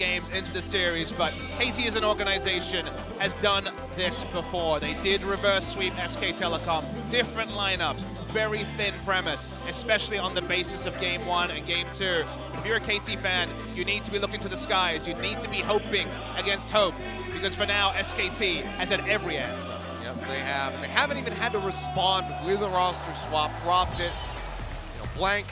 games into the series, but KT as an organization has done this before. They did reverse sweep SK Telecom, different lineups, very thin premise, especially on the basis of Game 1 and Game 2. If you're a KT fan, you need to be looking to the skies. You need to be hoping against hope, because for now, SKT has had every answer. Yes, they have, and they haven't even had to respond with a roster swap. Profit, Blank,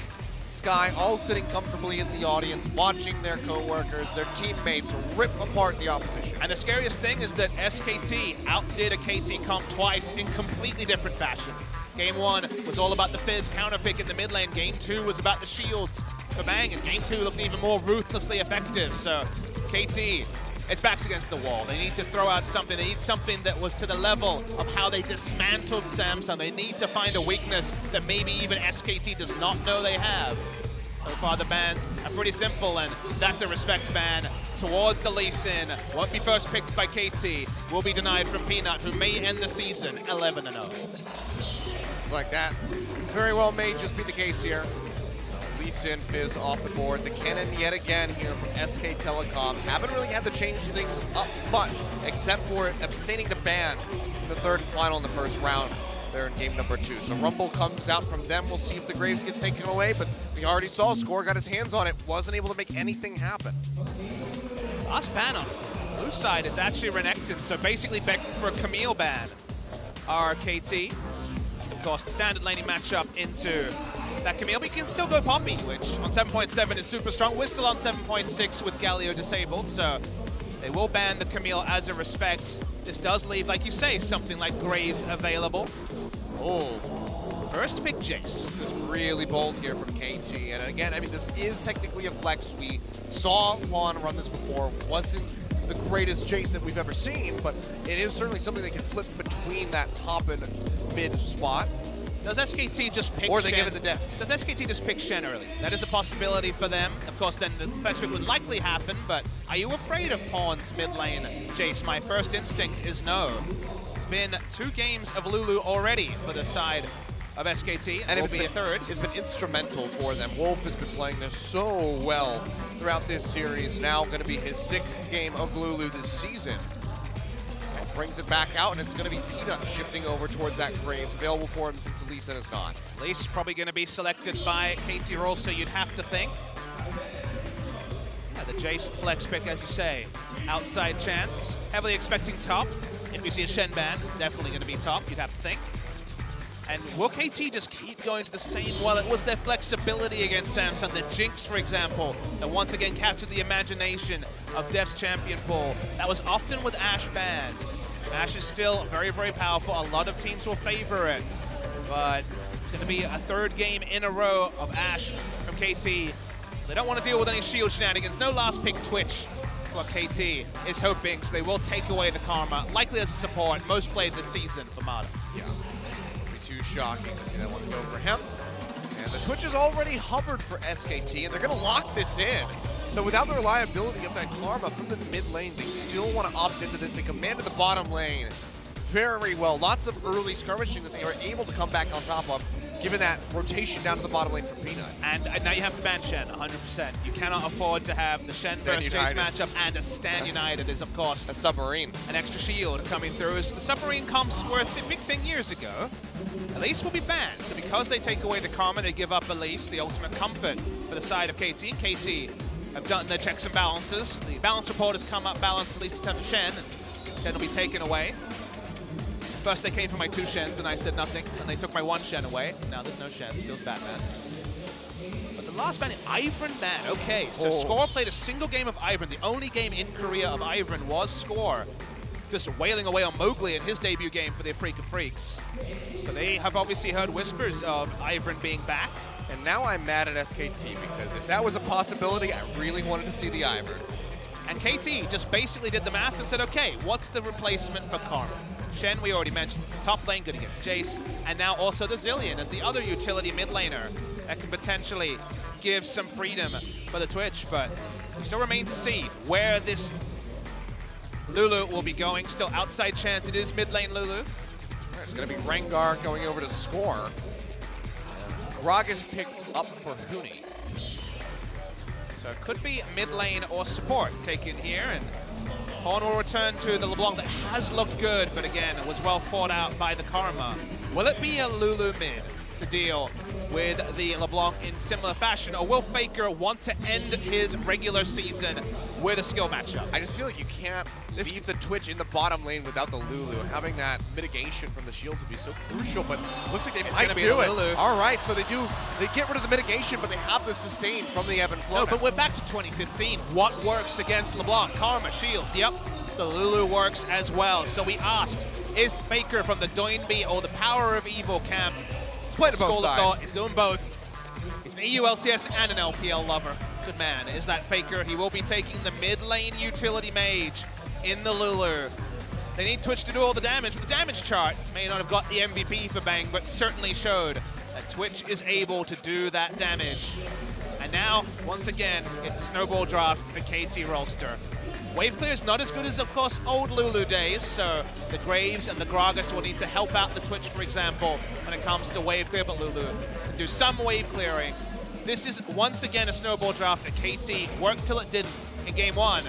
Sky, all sitting comfortably in the audience, watching their co-workers, their teammates rip apart the opposition. And the scariest thing is that SKT outdid a KT comp twice in completely different fashion. Game 1 was all about the Fizz counterpick in the mid lane. Game 2 was about the shields for Bang, and Game 2 looked even more ruthlessly effective. So KT, its back's against the wall. They need to throw out something. They need something that was to the level of how they dismantled Samsung. They need to find a weakness that maybe even SKT does not know they have. So far the bans are pretty simple, and that's a respect ban towards the Lee Sin. Won't be first picked by KT, will be denied from Peanut, who may end the season 11-0. It's like that very well may just be the case here. Lee Sin, Fizz off the board. The Kennen yet again here from SK Telecom. Haven't really had to change things up much, except for abstaining to ban in the third and final in the first round there in game number 2. So Rumble comes out from them. We'll see if the Graves gets taken away, but we already saw Score got his hands on it. Wasn't able to make anything happen. Last ban on blue side is actually Renekton, so basically begging for a Camille ban. Our KT, of course, the standard laning matchup into that Camille, but he can still go Poppy, which on 7.7 is super strong. We're still on 7.6 with Galio disabled, so they will ban the Camille as a respect. This does leave, like you say, something like Graves available. Oh, first pick Jayce. This is really bold here from KT, and again, I mean, this is technically a flex. We saw Juan run this before. Wasn't the greatest Jayce that we've ever seen, but it is certainly something that can flip between that top and mid spot. Does SKT just pick Shen? Or they give it the Deft. Does SKT just pick Shen early? That is a possibility for them. Of course, then the flex pick would likely happen, but are you afraid of Pawn's mid lane, Jayce? My first instinct is no. It's been 2 games of Lulu already for the side of SKT, and it will be a third. It's been instrumental for them. Wolf has been playing this so well throughout this series. Now going to be his 6th game of Lulu this season. Brings it back out, and it's going to be Peanut shifting over towards that Graves, available for him since Elise is not. Elise probably going to be selected by KT Rolster, you'd have to think. Yeah, the Jayce flex pick, as you say, outside chance. Heavily expecting top. If you see a Shen ban, definitely going to be top, you'd have to think. And will KT just keep going to the same? Well, it was their flexibility against Samsung. The Jinx, for example, that once again captured the imagination of Deft's champion pool. That was often with Ashe banned. Ashe is still very, very powerful. A lot of teams will favor it. But it's going to be a 3rd game in a row of Ashe from KT. They don't want to deal with any shield shenanigans. No last pick Twitch. What KT is hoping, so they will take away the Karma. Likely as a support. Most played this season for Mata. Yeah. It'll be too shocking to see that one go for him. And the Twitch is already hovered for SKT, and they're going to lock this in. So without the reliability of that Karma from the mid lane, they still want to opt into this. They commanded the bottom lane very well. Lots of early skirmishing that they were able to come back on top of, given that rotation down to the bottom lane for Peanut. And now you have to ban Shen, 100%. You cannot afford to have the Shen versus Jayce matchup, and a Stan United is, of course, a submarine. An extra shield coming through. As the submarine comps were a big thing years ago, Elise will be banned. So because they take away the Karma, they give up Elise, the ultimate comfort for the side of KT. KT have done their checks and balances. The balance report has come up balanced at least in terms of Shen. Shen will be taken away. First they came for my 2 Shens and I said nothing, and they took my 1 Shen away. Now there's no Shens, feels bad, man. But the last ban, Ivern ban. Okay, so Score played a single game of Ivern. The only game in Korea of Ivern was Score. Just wailing away on Mowgli in his debut game for the Freak of Freaks. So they have obviously heard whispers of Ivern being back. And now I'm mad at SKT, because if that was a possibility, I really wanted to see the Ivern. And KT just basically did the math and said, okay, what's the replacement for Karma? Shen, we already mentioned, top lane good against Jayce, and now also the Zilean as the other utility mid laner that can potentially give some freedom for the Twitch, but we still remain to see where this Lulu will be going. Still outside chance, it is mid lane Lulu. It's going to be Rengar going over to Score. Gragas picked up for Huni. So it could be mid lane or support taken here, and Horn will return to the LeBlanc that has looked good, but again, it was well fought out by the Karma. Will it be a Lulu mid to deal with the LeBlanc in similar fashion, or will Faker want to end his regular season with a skill matchup? I just feel like you can't leave the Twitch in the bottom lane without the Lulu. Having that mitigation from the shields would be so crucial, but looks like they might do it. Lulu. All right, so they get rid of the mitigation, but they have the sustain from the ebb and flow. No, now. but we're back to 2015. What works against LeBlanc? Karma, shields, yep. The Lulu works as well. So we asked, is Faker from the Doinby or the Power of Evil camp? It's played to both sides. He's going both. He's an EU LCS and an LPL lover. Good man is that Faker. He will be taking the mid lane utility mage in the Lulu. They need Twitch to do all the damage, but the damage chart may not have got the MVP for Bang, but certainly showed that Twitch is able to do that damage. And now, once again, it's a snowball draft for KT Rolster. Wave clear is not as good as, of course, old Lulu days, so the Graves and the Gragas will need to help out the Twitch, for example, when it comes to wave clear, but Lulu can do some wave clearing. This is, once again, a snowball draft that KT worked till it didn't in game one,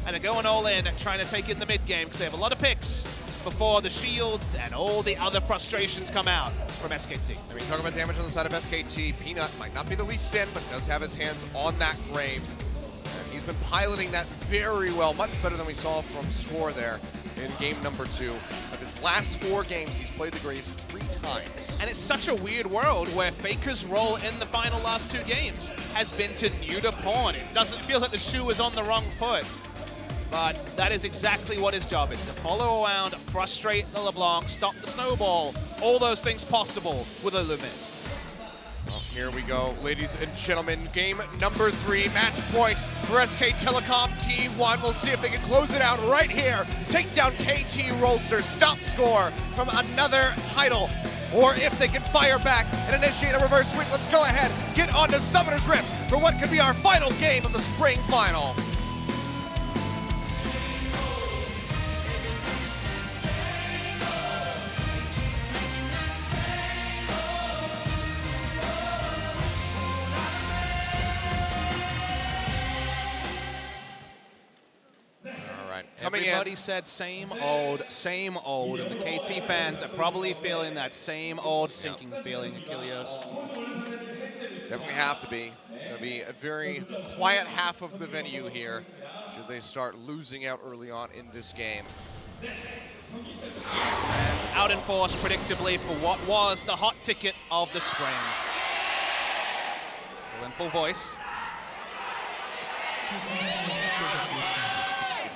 and they're going all in, trying to take in the mid game, because they have a lot of picks before the shields and all the other frustrations come out from SKT. I mean, talking about damage on the side of SKT, Peanut might not be the least sin, but does have his hands on that Graves. And he's been piloting that very well, much better than we saw from Score there in game number 2. Of his last 4 games, he's played the Graves 3 times. And it's such a weird world where Faker's role in the final last 2 games has been to neuter pawn. It feels like the shoe is on the wrong foot. But that is exactly what his job is, to follow around, frustrate the LeBlanc, stop the snowball, all those things possible with a limit. Well, here we go, ladies and gentlemen. Game number 3, match point for SK Telecom T1. We'll see if they can close it out right here. Take down KT Rolster, stop Score from another title, or if they can fire back and initiate a reverse sweep. Let's go ahead, get on to Summoner's Rift for what could be our final game of the spring final. Everybody said same old, and the KT fans are probably feeling that same old sinking feeling, Achilles. Definitely have to be. It's going to be a very quiet half of the venue here, should they start losing out early on in this game. Out in force, predictably, for what was the hot ticket of the spring. Still in full voice.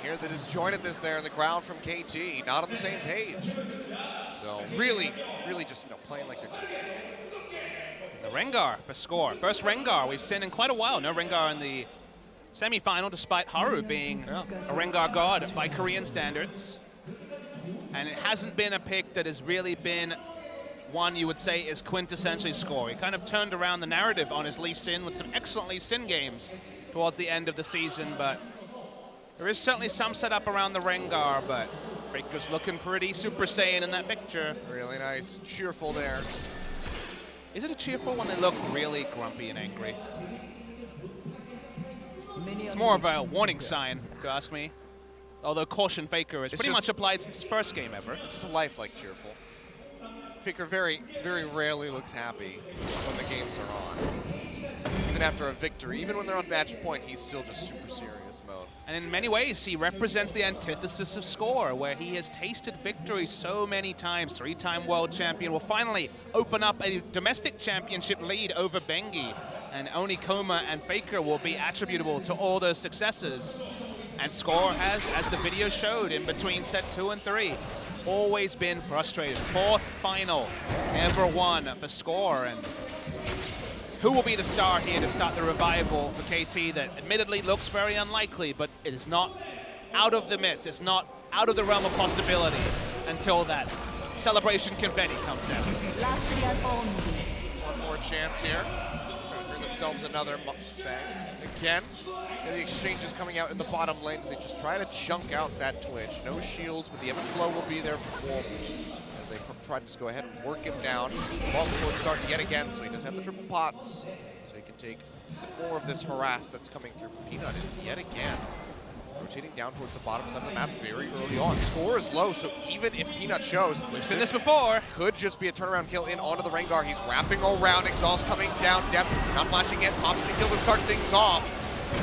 Here the disjointedness there in the crowd from KT, not on the same page. So really just playing like they're team. The Rengar for Score. First Rengar we've seen in quite a while. No Rengar in the semi-final, despite Haru being a Rengar god by Korean standards. And it hasn't been a pick that has really been one you would say is quintessentially Score. He kind of turned around the narrative on his Lee Sin with some excellent Lee Sin games towards the end of the season, but there is certainly some setup around the Rengar, but Faker's looking pretty Super Saiyan in that picture. Really nice, cheerful there. Is it a cheerful when they look really grumpy and angry? It's more of a warning sign, if you ask me. Although Caution Faker is pretty much applied since his first game ever. It's just a lifelike cheerful. Faker very rarely looks happy when the games are on. Even after a victory, even when they're on match point, he's still just super serious mode. And in many ways, he represents the antithesis of Score, where he has tasted victory so many times. 3-time world champion will finally open up a domestic championship lead over Bengi. And only Koma and Faker will be attributable to all those successes. And Score has, as the video showed, in between set 2 and 3, always been frustrated. 4th final ever won for Score. And who will be the star here to start the revival for KT that admittedly looks very unlikely, but it is not out of the midst. It's not out of the realm of possibility until that celebration confetti comes down. One more chance here. Trying to bring themselves another bang. Again, and the exchanges coming out in the bottom lanes. They just try to chunk out that Twitch. No shields, but the ebb and flow will be there for Wolf. They try to just go ahead and work him down. Ball forward start yet again, so he does have the triple pots. So he can take more of this harass that's coming through. Peanut is yet again rotating down towards the bottom side of the map very early on. Score is low, so even if Peanut shows, we've seen this before. Could just be a turnaround kill in onto the Rengar. He's wrapping around, exhaust coming down, Deft not flashing yet, pops the kill to start things off.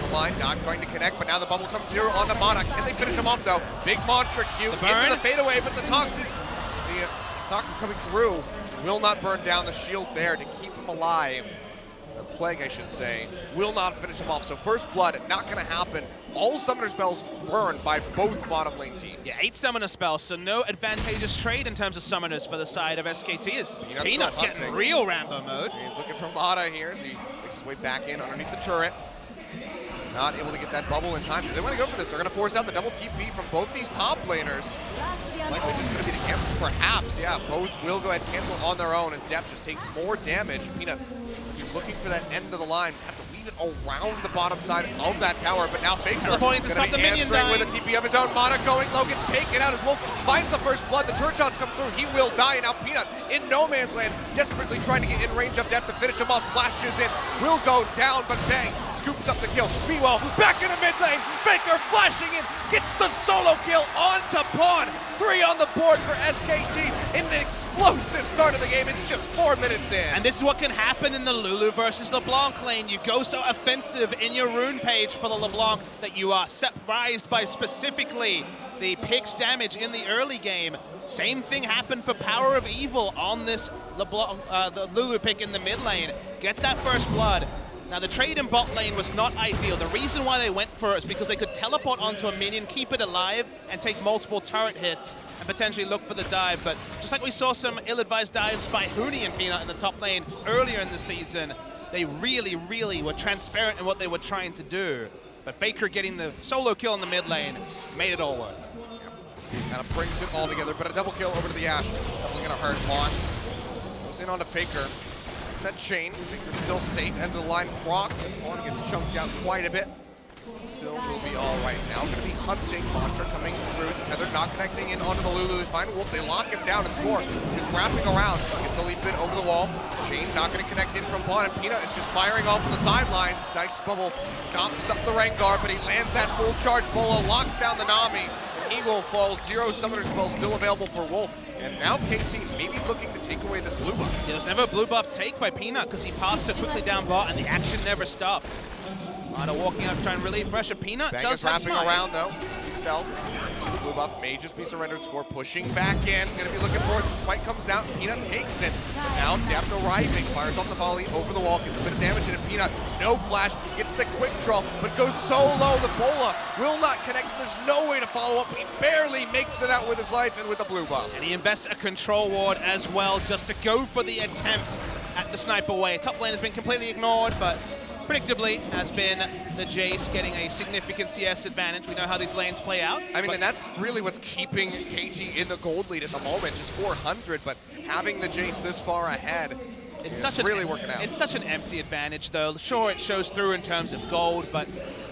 The line not going to connect, but now the bubble comes through on the Mana. Can they finish him off though? Big Mantra Q into the fadeaway, but the Tox is coming through. Will not burn down the shield there to keep him alive. The Plague, I should say, will not finish him off. So first blood, not going to happen. All summoner spells burned by both bottom lane teams. Yeah, 8 summoner spells, so no advantageous trade in terms of summoners for the side of SKT. As Peanut's getting real Rambo mode. He's looking for Mana here as he makes his way back in underneath the turret. Not able to get that bubble in time. They want to go for this. They're going to force out the double TP from both these top laners. Likely just going to be the cancels, perhaps. Yeah, both will go ahead and cancel on their own as Deft just takes more damage. Peanut, you're looking for that end of the line. Have to leave it around the bottom side of that tower, but now Faker is going to be answering with a TP of his own. Mana going low, gets taken out as Wolf finds the first blood. The turret shots come through. He will die, and now Peanut in no man's land, desperately trying to get in range of Deft to finish him off. Flashes in, will go down, but bang. Scoops up the kill. Meanwhile, back in the mid lane, Faker flashing in, gets the solo kill onto Pawn. 3 on the board for SKT in an explosive start of the game. It's just 4 minutes in. And this is what can happen in the Lulu versus LeBlanc lane. You go so offensive in your rune page for the LeBlanc that you are surprised by specifically the Pix damage in the early game. Same thing happened for Power of Evil on this LeBlanc, the Lulu pick in the mid lane. Get that first blood. Now, the trade in bot lane was not ideal. The reason why they went for it is because they could teleport onto a minion, keep it alive, and take multiple turret hits and potentially look for the dive. But just like we saw some ill-advised dives by Huni and Peanut in the top lane earlier in the season, they really, really were transparent in what they were trying to do. But Faker getting the solo kill in the mid lane made it all work. Kind of brings it all together, but a double kill over to the Ashe. Definitely going to hurt Pawn. Goes in onto Faker. That chain, Faker's still safe, end of the line procced, and Pawn gets chunked out quite a bit. Still will be all right now. Going to be hunting Mantra coming through. Tether not connecting in onto the Lulu. They find Wolf, they lock him down and score. He's wrapping around, gets a leap in over the wall. Chain not going to connect in from Pawn, and Peanut is just firing off the sidelines. Nice bubble, stops up the Rengar, but he lands that full charge bola, locks down the Nami. He will fall. 0 summoner spell still available for Wolf. And now KT maybe looking to take away this blue buff. There was never a blue buff take by Peanut because he passed so quickly down bot and the action never stopped. Mana walking out trying to relieve pressure. Peanut Bang does is have wrapping smite. around though. He's stealth. Blue buff may just be surrendered. Score pushing back in. Gonna be looking for it. The smite comes out. Peanut takes it. Now Deft arriving. Fires off the volley over the wall. Gets a bit of damage into Peanut. No flash. Gets the quick draw, but goes so low. The bola will not connect. There's no way to follow up. He barely makes it out with his life and with the blue buff. And he invests a control ward as well just to go for the attempt at the sniper way. Top lane has been completely ignored, but predictably has been the Jayce getting a significant CS advantage. We know how these lanes play out. I mean, and that's really what's keeping KT in the gold lead at the moment, just 400, but having the Jayce this far ahead, it's really working out. It's such an empty advantage, though. Sure, it shows through in terms of gold, but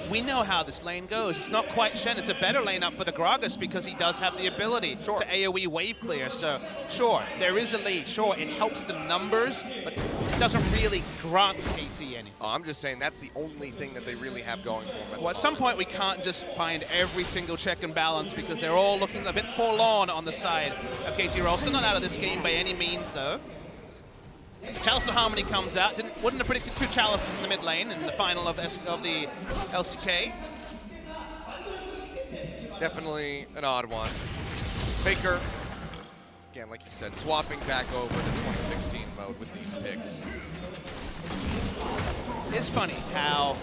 we know how this lane goes. It's not quite Shen. It's a better lane up for the Gragas because he does have the ability to AoE wave clear. So, sure, there is a lead. Sure, it helps the numbers, but it doesn't really grant KT anything. Oh, I'm just saying that's the only thing that they really have going for them. Well, at some point, we can't just find every single check and balance because they're all looking a bit forlorn on the side of KT Rolster. Not out of this game by any means, though. Chalice of Harmony comes out. Wouldn't have predicted 2 Chalices in the mid lane in the final of the LCK. Definitely an odd one. Faker, again, like you said, swapping back over to 2016 mode with these picks. It's funny how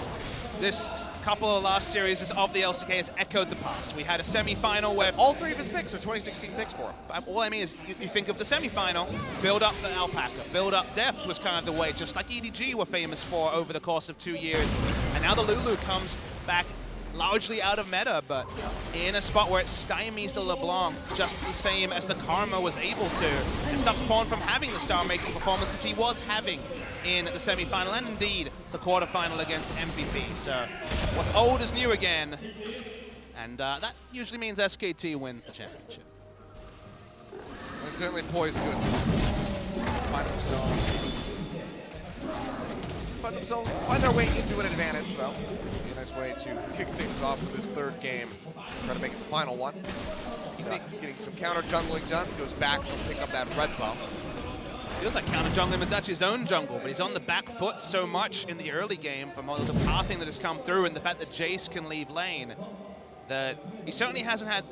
this couple of last series of the LCK has echoed the past. We had a semi-final where all 3 of his picks are 2016 picks for him. All I mean is you think of the semi-final, build up the Alpaca, build up Deft was kind of the way, just like EDG were famous for over the course of 2 years. And now the Lulu comes back largely out of meta, but in a spot where it stymies the LeBlanc just the same as the Karma was able to. It stops Pawn from having the star-making performances he was having in the semi-final and indeed the quarterfinal against MVP. So what's old is new again, and that usually means SKT wins the championship. They're certainly poised to find themselves. find their way into an advantage, though. Be a nice way to kick things off with this third game. Try to make it the final one. Getting some counter jungling done. Goes back to pick up that red buff. Feels like counter jungling is actually his own jungle, but he's on the back foot so much in the early game from all the pathing that has come through and the fact that Jayce can leave lane that he certainly hasn't had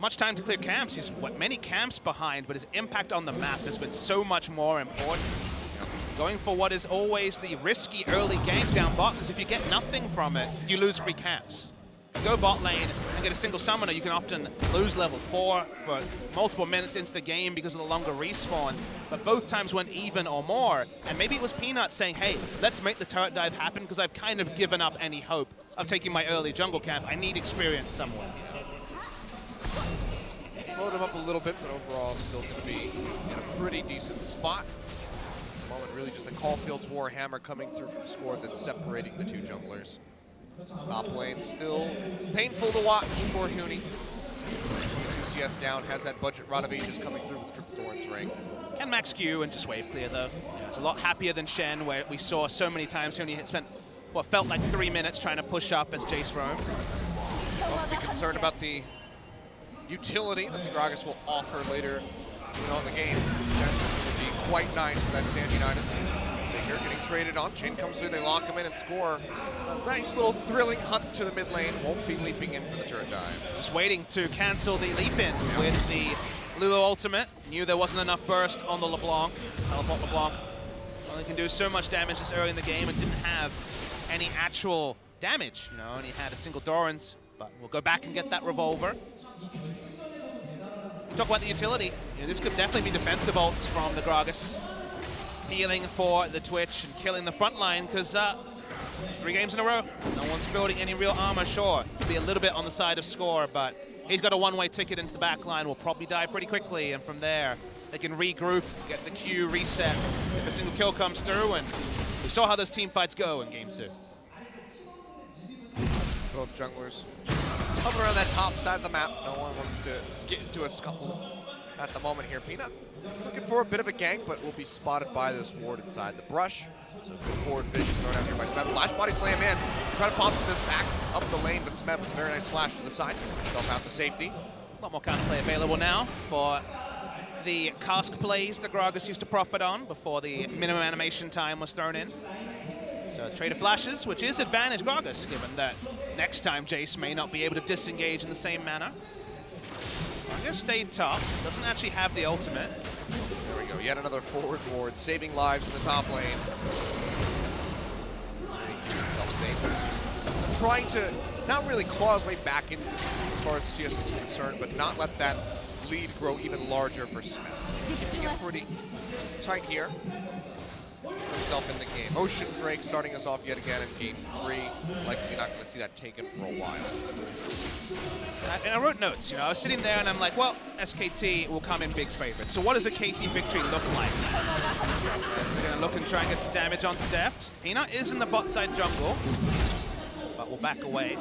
much time to clear camps. He's many camps behind, but his impact on the map has been so much more important. Going for what is always the risky early game down bot, because if you get nothing from it, you lose free camps. You go bot lane and get a single summoner, you can often lose level 4 for multiple minutes into the game because of the longer respawns, but both times went even or more. And maybe it was Peanut saying, hey, let's make the turret dive happen because I've kind of given up any hope of taking my early jungle camp. I need experience somewhere. Slowed him up a little bit, but overall still going to be in a pretty decent spot. At the moment, really just a Caulfield's Warhammer coming through from score that's separating the two junglers. Top lane still painful to watch for Huni. 2 CS down, has that budget rod of ages coming through with Triple Thorn's ring. Can max Q and just wave clear though. Yeah, it's a lot happier than Shen, where we saw so many times Huni had spent what felt like 3 minutes trying to push up as Jayce roamed. Don't be concerned about the utility that the Gragas will offer later on the game. That would be quite nice for that Stand United. They're getting traded on. Jin comes through, they lock him in and score. A nice little thrilling hunt to the mid lane. Won't be leaping in for the turret dive. Just waiting to cancel the leap in with the Lulu ultimate. Knew there wasn't enough burst on the LeBlanc. Teleport LeBlanc only can do so much damage this early in the game and didn't have any actual damage. You know, only had a single Doran's, but we'll go back and get that revolver. You talk about the utility. You know, this could definitely be defensive ults from the Gragas. Healing for the Twitch and killing the front line because 3 games in a row, no one's building any real armor. Sure, be a little bit on the side of score, but he's got a one-way ticket into the back line. Will probably die pretty quickly, and from there, they can regroup, get the Q reset if a single kill comes through, and we saw how those team fights go in Game 2. Both junglers hovering around that top side of the map. No one wants to get into a scuffle at the moment here. Peanut is looking for a bit of a gank, but will be spotted by this ward inside the brush. So good forward vision thrown out here by Smeb. Flash body slam in. Try to pop this back up the lane, but Smeb with a very nice flash to the side. Gets himself out to safety. A lot more counterplay available now for the cask plays that Gragas used to profit on before the minimum animation time was thrown in. So trade of flashes, which is advantage Gragas, given that next time Jayce may not be able to disengage in the same manner. Gragas stayed top, doesn't actually have the ultimate. There we go, yet another forward ward, saving lives in the top lane. Keeping himself safe, but he's just trying to not really claw his way back into this as far as the CS is concerned, but not let that lead grow even larger for Smeb. So he's keeping it pretty tight here. Himself in the game. Ocean Drake starting us off yet again in Game 3. Likely not going to see that taken for a while. And I wrote notes, you know, I was sitting there and I'm like, well, SKT will come in big favorites. So what does a KT victory look like? Yes, they're going to look and try and get some damage onto Deft. Peanut is in the bot side jungle, but we'll back away.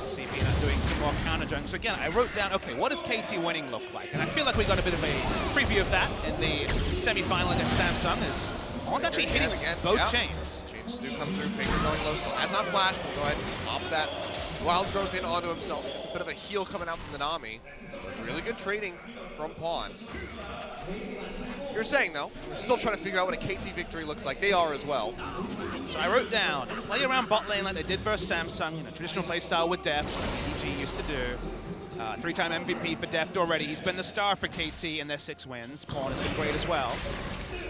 See Peanut doing some more counter jungle. So again, I wrote down, okay, what does KT winning look like? And I feel like we got a bit of a preview of that in the semi-final against Samsung. Is One's actually hitting both chains. Chains do come through, finger going low, still has not flash. We'll go ahead and pop that wild growth in onto himself. It's a bit of a heal coming out from the Nami. Really good trading from Pawn. You're saying, though, we're still trying to figure out what a KT victory looks like. They are as well. So I wrote down, play around bot lane like they did versus Samsung, you know, traditional playstyle with Deft, like EG used to do. 3-time MVP for Deft already. He's been the star for KT in their 6 wins. Pawn has been great as well.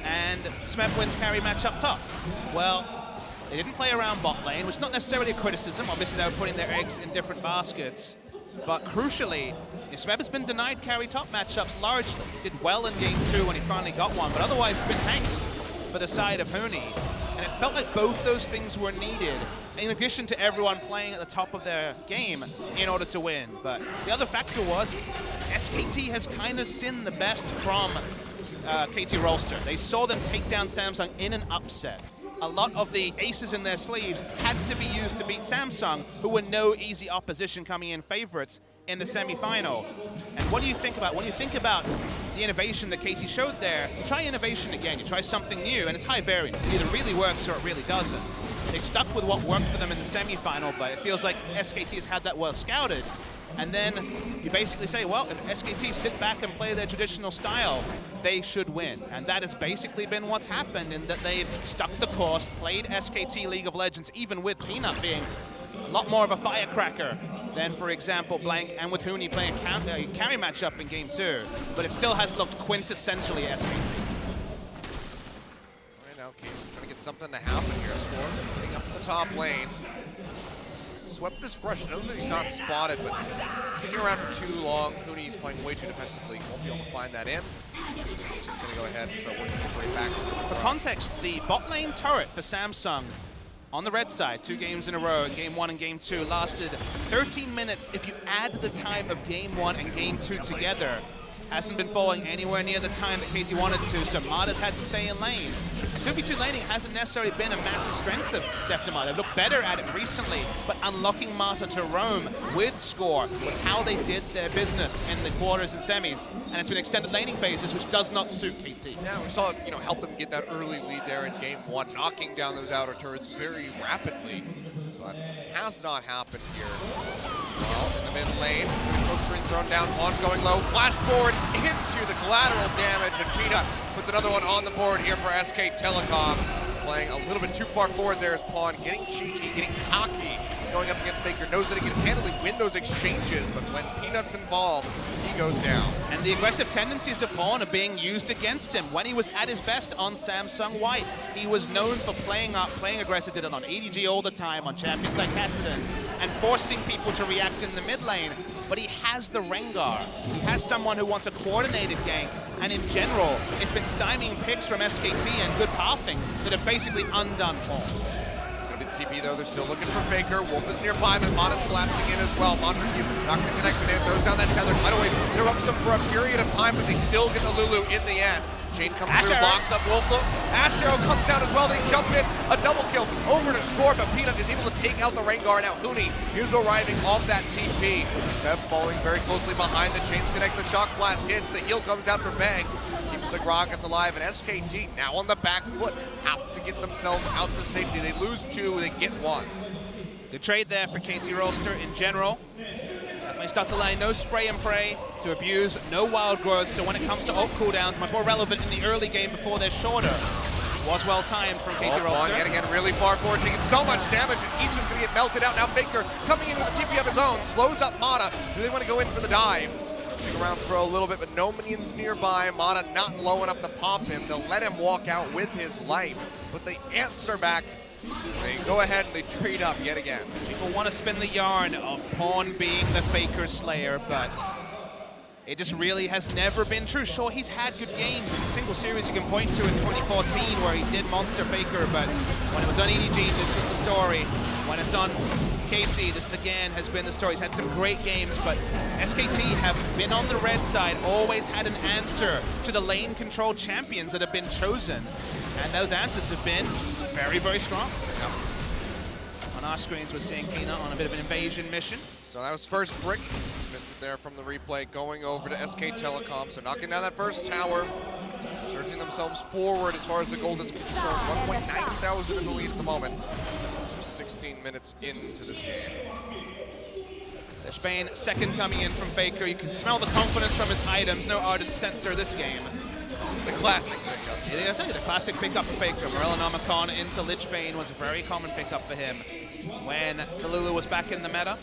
And Smeb wins carry match up top. Well, they didn't play around bot lane, which is not necessarily a criticism. Obviously, they were putting their eggs in different baskets. But crucially, Smeb has been denied carry top matchups largely. Did well in Game 2 when he finally got one, but otherwise it's been tanks for the side of Huni. And it felt like both those things were needed, in addition to everyone playing at the top of their game in order to win. But the other factor was SKT has kind of seen the best from KT Rolster. They saw them take down Samsung in an upset. A lot of the aces in their sleeves had to be used to beat Samsung, who were no easy opposition coming in favorites in the semi-final. And what do you think about, when you think about the innovation that KT showed there, you try innovation again, you try something new, and it's high variance. It either really works or it really doesn't. They stuck with what worked for them in the semi-final, but it feels like SKT has had that well scouted. And then you basically say, well, if SKT sit back and play their traditional style, they should win. And that has basically been what's happened, in that they've stuck the course, played SKT League of Legends, even with Peanut being a lot more of a firecracker than, for example, Blank, and with Huni playing a carry matchup in Game 2. But it still has looked quintessentially SKT. Right now, Case trying to get something to happen here. Storm sitting up in the top lane. Swept this brush. Knows that he's not spotted, but he's sticking around for too long. Huni's playing way too defensively. Won't be able to find that in. He's just going to go ahead and start working his way back. For context, the bot lane turret for Samsung on the red side, 2 games in a row, in Game 1 and Game 2, lasted 13 minutes if you add the time of Game 1 and Game 2 together. Hasn't been falling anywhere near the time that KT wanted to, so Mata's had to stay in lane. 2v2 laning hasn't necessarily been a massive strength of Deft and Mata. They've looked better at it recently, but unlocking Mata to roam with score was how they did their business in the quarters and semis, and it's been extended laning phases, which does not suit KT. Yeah, we saw it, help them get that early lead there in Game 1, knocking down those outer turrets very rapidly, but it just has not happened here. Well, in the mid lane, smoke screen thrown down, Pawn going low, flash forward into the collateral damage, and Peanut puts another one on the board here for SK Telecom. Playing a little bit too far forward there is Pawn, getting cheeky, getting cocky, going up against Faker, knows that he can handily win those exchanges, but when Peanut's involved, he goes down. And the aggressive tendencies of Pawn are being used against him. When he was at his best on Samsung White, he was known for playing aggressive, did it on EDG all the time, on champions like Kassadin, and forcing people to react in the mid lane. But he has the Rengar. He has someone who wants a coordinated gank, and in general, it's been stymieing picks from SKT and good pathing that have basically undone Pawn. TP though, they're still looking for Faker. Wolf is nearby, but Mata's collapsing in as well. Mata not going to connect with him, throws down that tether. By the way, they're up some for a period of time, but they still get the Lulu in the end. Jayce comes through, blocks up Wolf. Ashe comes down as well. They jump in, a double kill over to score, but Peanut is able to take out the Rengar. Now Huni is arriving off that TP. Smeb falling very closely behind the chains connect. The shock blast hits, the heal comes out for Bang. Keeps the Gragas alive, and SKT now on the back foot have to get themselves out to safety. They lose 2, they get 1. Good trade there for KT Rolster in general. Definitely start the lane, no spray and pray to abuse, no wild growth, so when it comes to ult cooldowns, much more relevant in the early game before they're shorter. Was well timed from KT Rolster. Yet again, really far forward, taking so much damage, and he's just going to get melted out. Now Faker coming in with a TP of his own, slows up Mata. Do they want to go in for the dive? Stick around for a little bit, but no minions nearby. Mata not low enough to pop him. They'll let him walk out with his life, but they answer back. They go ahead and they trade up yet again. People want to spin the yarn of Pawn being the Faker Slayer, but it just really has never been true. Sure, he's had good games. There's a single series you can point to in 2014 where he did Monster Faker, but when it was on EDG, this was the story. When it's on KT, this again has been the story. He's had some great games, but SKT have been on the red side, always had an answer to the lane control champions that have been chosen. And those answers have been very, very strong. Yep. On our screens, we're seeing Peanut on a bit of an invasion mission. So that was first brick. Just missed it there from the replay, going over to SK Telecom. So knocking down that first tower, searching themselves forward as far as the gold is concerned. 1.9 thousand in the lead at the moment. 16 minutes into this game. There's Bane, second coming in from Faker. You can smell the confidence from his items. No Ardent Sensor this game. The classic pickup. It is the classic pickup for Faker. Morellonomicon into Lich Bane was a very common pickup for him when the Lulu was back in the meta.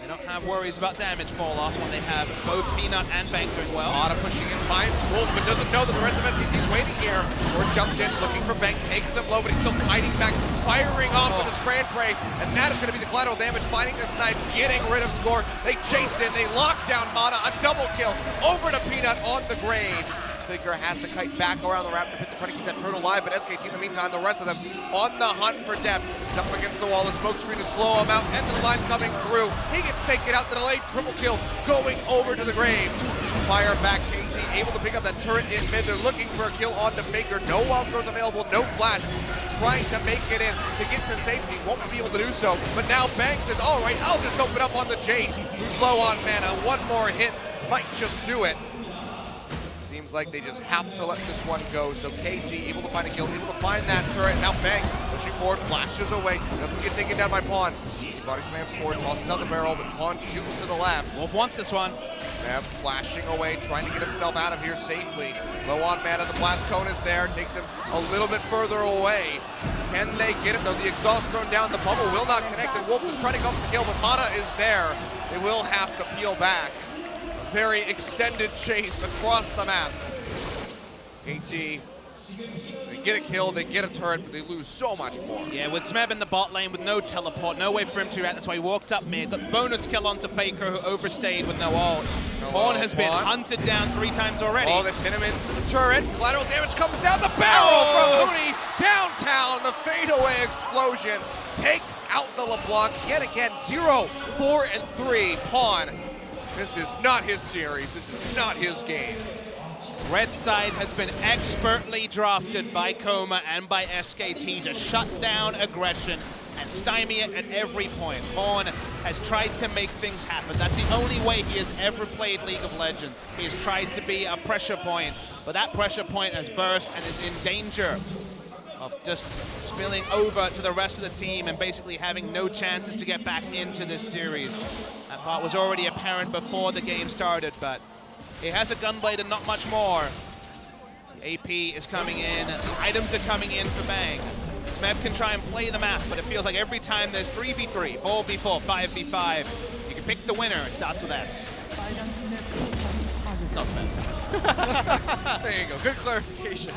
They don't have worries about damage fall off when they have both Peanut and Bank doing well. Mata pushing in, finds Wolf, but doesn't know that the rest of SKT is waiting here. Or jumps in, looking for Bank, takes him low, but he's still fighting back, firing off with a spray and pray, and that is going to be the collateral damage, finding the snipe, getting rid of score. They chase in, they lock down Mata, a double kill, over to Peanut on the grave. Faker has to kite back around the Raptor pit to try to keep that turtle alive, but SKT in the meantime, the rest of them on the hunt for Deft. He's up against the wall, the smoke screen to slow him out, end of the line coming through. He gets taken out, the delayed triple kill going over to the graves. Fire back, KT able to pick up that turret in mid. They're looking for a kill onto Faker. No wild growth available, no flash. Just trying to make it in to get to safety. Won't be able to do so, but now Bang says, all right, I'll just open up on the Jayce, who's low on mana. One more hit might just do it. Seems like they just have to let this one go. So KT able to find a kill, able to find that turret. Now Bang pushing forward, flashes away. Doesn't get taken down by Pawn. He body slams forward, tosses out the barrel, but Pawn shoots to the left. Wolf wants this one. Smeb flashing away, trying to get himself out of here safely. Low on mana, the blast cone is there, takes him a little bit further away. Can they get him though? The exhaust thrown down, the bubble will not connect, and Wolf is trying to go for the kill, but mana is there. They will have to peel back. A very extended chase across the map. KT, they get a kill, they get a turret, but they lose so much more. Yeah, with Smeb in the bot lane with no teleport, no way for him to react. That's why he walked up mid, got bonus kill onto Faker, who overstayed with no ult. Pawn has been hunted down 3 times already. Oh, they pin him into the turret. Collateral damage comes down. The barrel from Huni downtown. The fadeaway explosion takes out the LeBlanc yet again. 0, 4, and 3. Pawn. This is not his series. This is not his game. Red side has been expertly drafted by Coma and by SKT to shut down aggression and stymie it at every point. Pawn has tried to make things happen. That's the only way he has ever played League of Legends. He has tried to be a pressure point, but that pressure point has burst and is in danger of just spilling over to the rest of the team and basically having no chances to get back into this series. That part was already apparent before the game started, but he has a gunblade and not much more. The AP is coming in, the items are coming in for Bang. Smeb can try and play the map, but it feels like every time there's 3v3, 4v4, 5v5, you can pick the winner. It starts with S. Not Smeb. There you go, good clarification.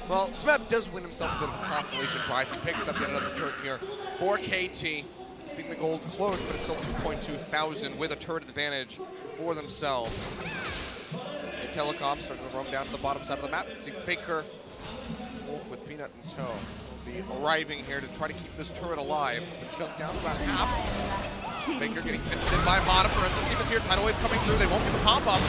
Well, Smeb does win himself a bit of a consolation prize. He picks up yet another turret here for KT. Keeping the gold close, but it's still 2.2 thousand with a turret advantage for themselves. Telecom starting to roam down to the bottom side of the map. You can see Faker, Wolf with Peanut in tow, will be arriving here to try to keep this turret alive. It's been chunked down to about half. Faker getting pinched in by Mana. The rest of the team is here. Tidal wave coming through. They won't get the pop-up.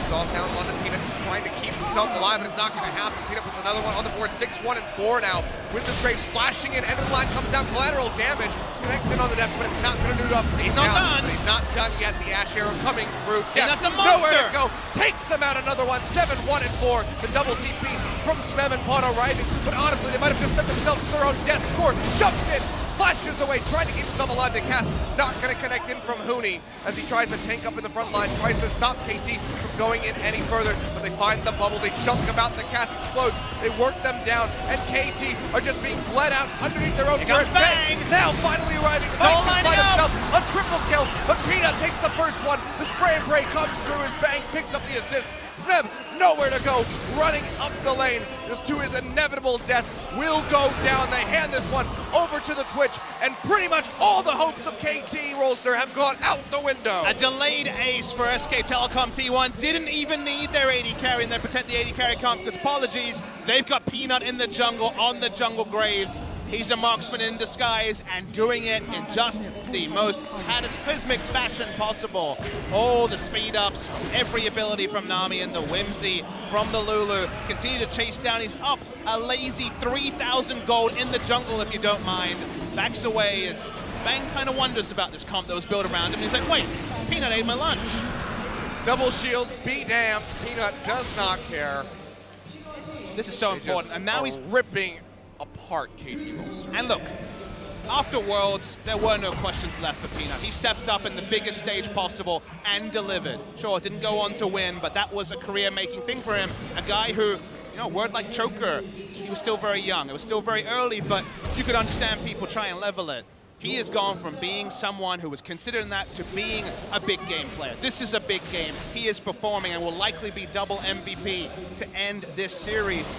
Toss down on Peanut, just trying to keep himself alive, and it's not going to happen. Peanut puts another one on the board. 6, 1, and 4 now. With the Scrapes flashing in. End of the line comes down. Collateral damage. Connects in on the Deft, but it's not going to do it up. He's not done. But he's not done yet. The Ashe arrow coming through. That's a monster. Nowhere to go. Takes him out another one. 7, 1, and 4. The double TPs from Smeb and Pawn arriving. But honestly, they might have just sent themselves to their own death. Score. Jumps in. Flashes away, trying to keep himself alive. The cast not going to connect in from Huni as he tries to tank up in the front line, tries to stop KT from going in any further, but they find the bubble, they chunk them out, the cast explodes, they work them down, and KT are just being bled out underneath their own turret. Bang! Now finally arriving, all lining up. himself, a triple kill, but Peanut takes the first one, the spray and pray comes through, his Bang picks up the assist. Smeb, nowhere to go, running up the lane, just to his inevitable death, will go down. They hand this one over to the Twitch, and pretty much all the hopes of KT Rolster have gone out the window. A delayed ace for SK Telecom T1. Didn't even need their AD carry, and they protect the AD carry comp, because apologies, they've got Peanut in the jungle, on the jungle graves. He's a marksman in disguise and doing it in just the most cataclysmic fashion possible. All the speed ups, every ability from Nami and the whimsy from the Lulu. Continue to chase down. He's up a lazy 3,000 gold in the jungle, if you don't mind. Backs away as Bang kind of wonders about this comp that was built around him. He's like, wait, Peanut ate my lunch. Double shields, be damned. Peanut does not care. This is so important. And now he's ripping apart KT Rolster. And look, after Worlds, there were no questions left for Peanut. He stepped up in the biggest stage possible and delivered. Sure, didn't go on to win, but that was a career-making thing for him. A guy who, you know, word like choker, he was still very young. It was still very early, but you could understand people try and level it. He has gone from being someone who was considered that to being a big game player. This is a big game. He is performing and will likely be double MVP to end this series.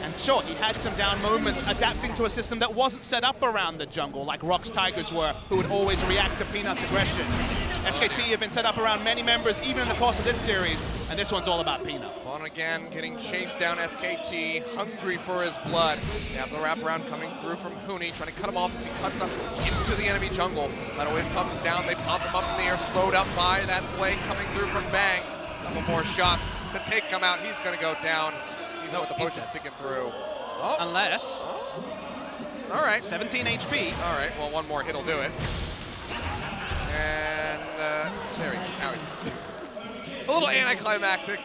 And sure, he had some down moments adapting to a system that wasn't set up around the jungle like Rock's Tigers were, who would always react to Peanut's aggression. SKT have been set up around many members, even in the course of this series, and this one's all about Peanut. On again, getting chased down SKT, hungry for his blood. They have the wraparound coming through from Huni, trying to cut him off as he cuts up into the enemy jungle. Tidal wave comes down, they pop him up in the air, slowed up by that blade coming through from Bang. A couple more shots to take him out. He's going to go down. With the potion sticking through. Oh. Unless. Oh. All right. 17 HP. All right, well, one more hit will do it. And there he goes. Now he's a little anticlimactic.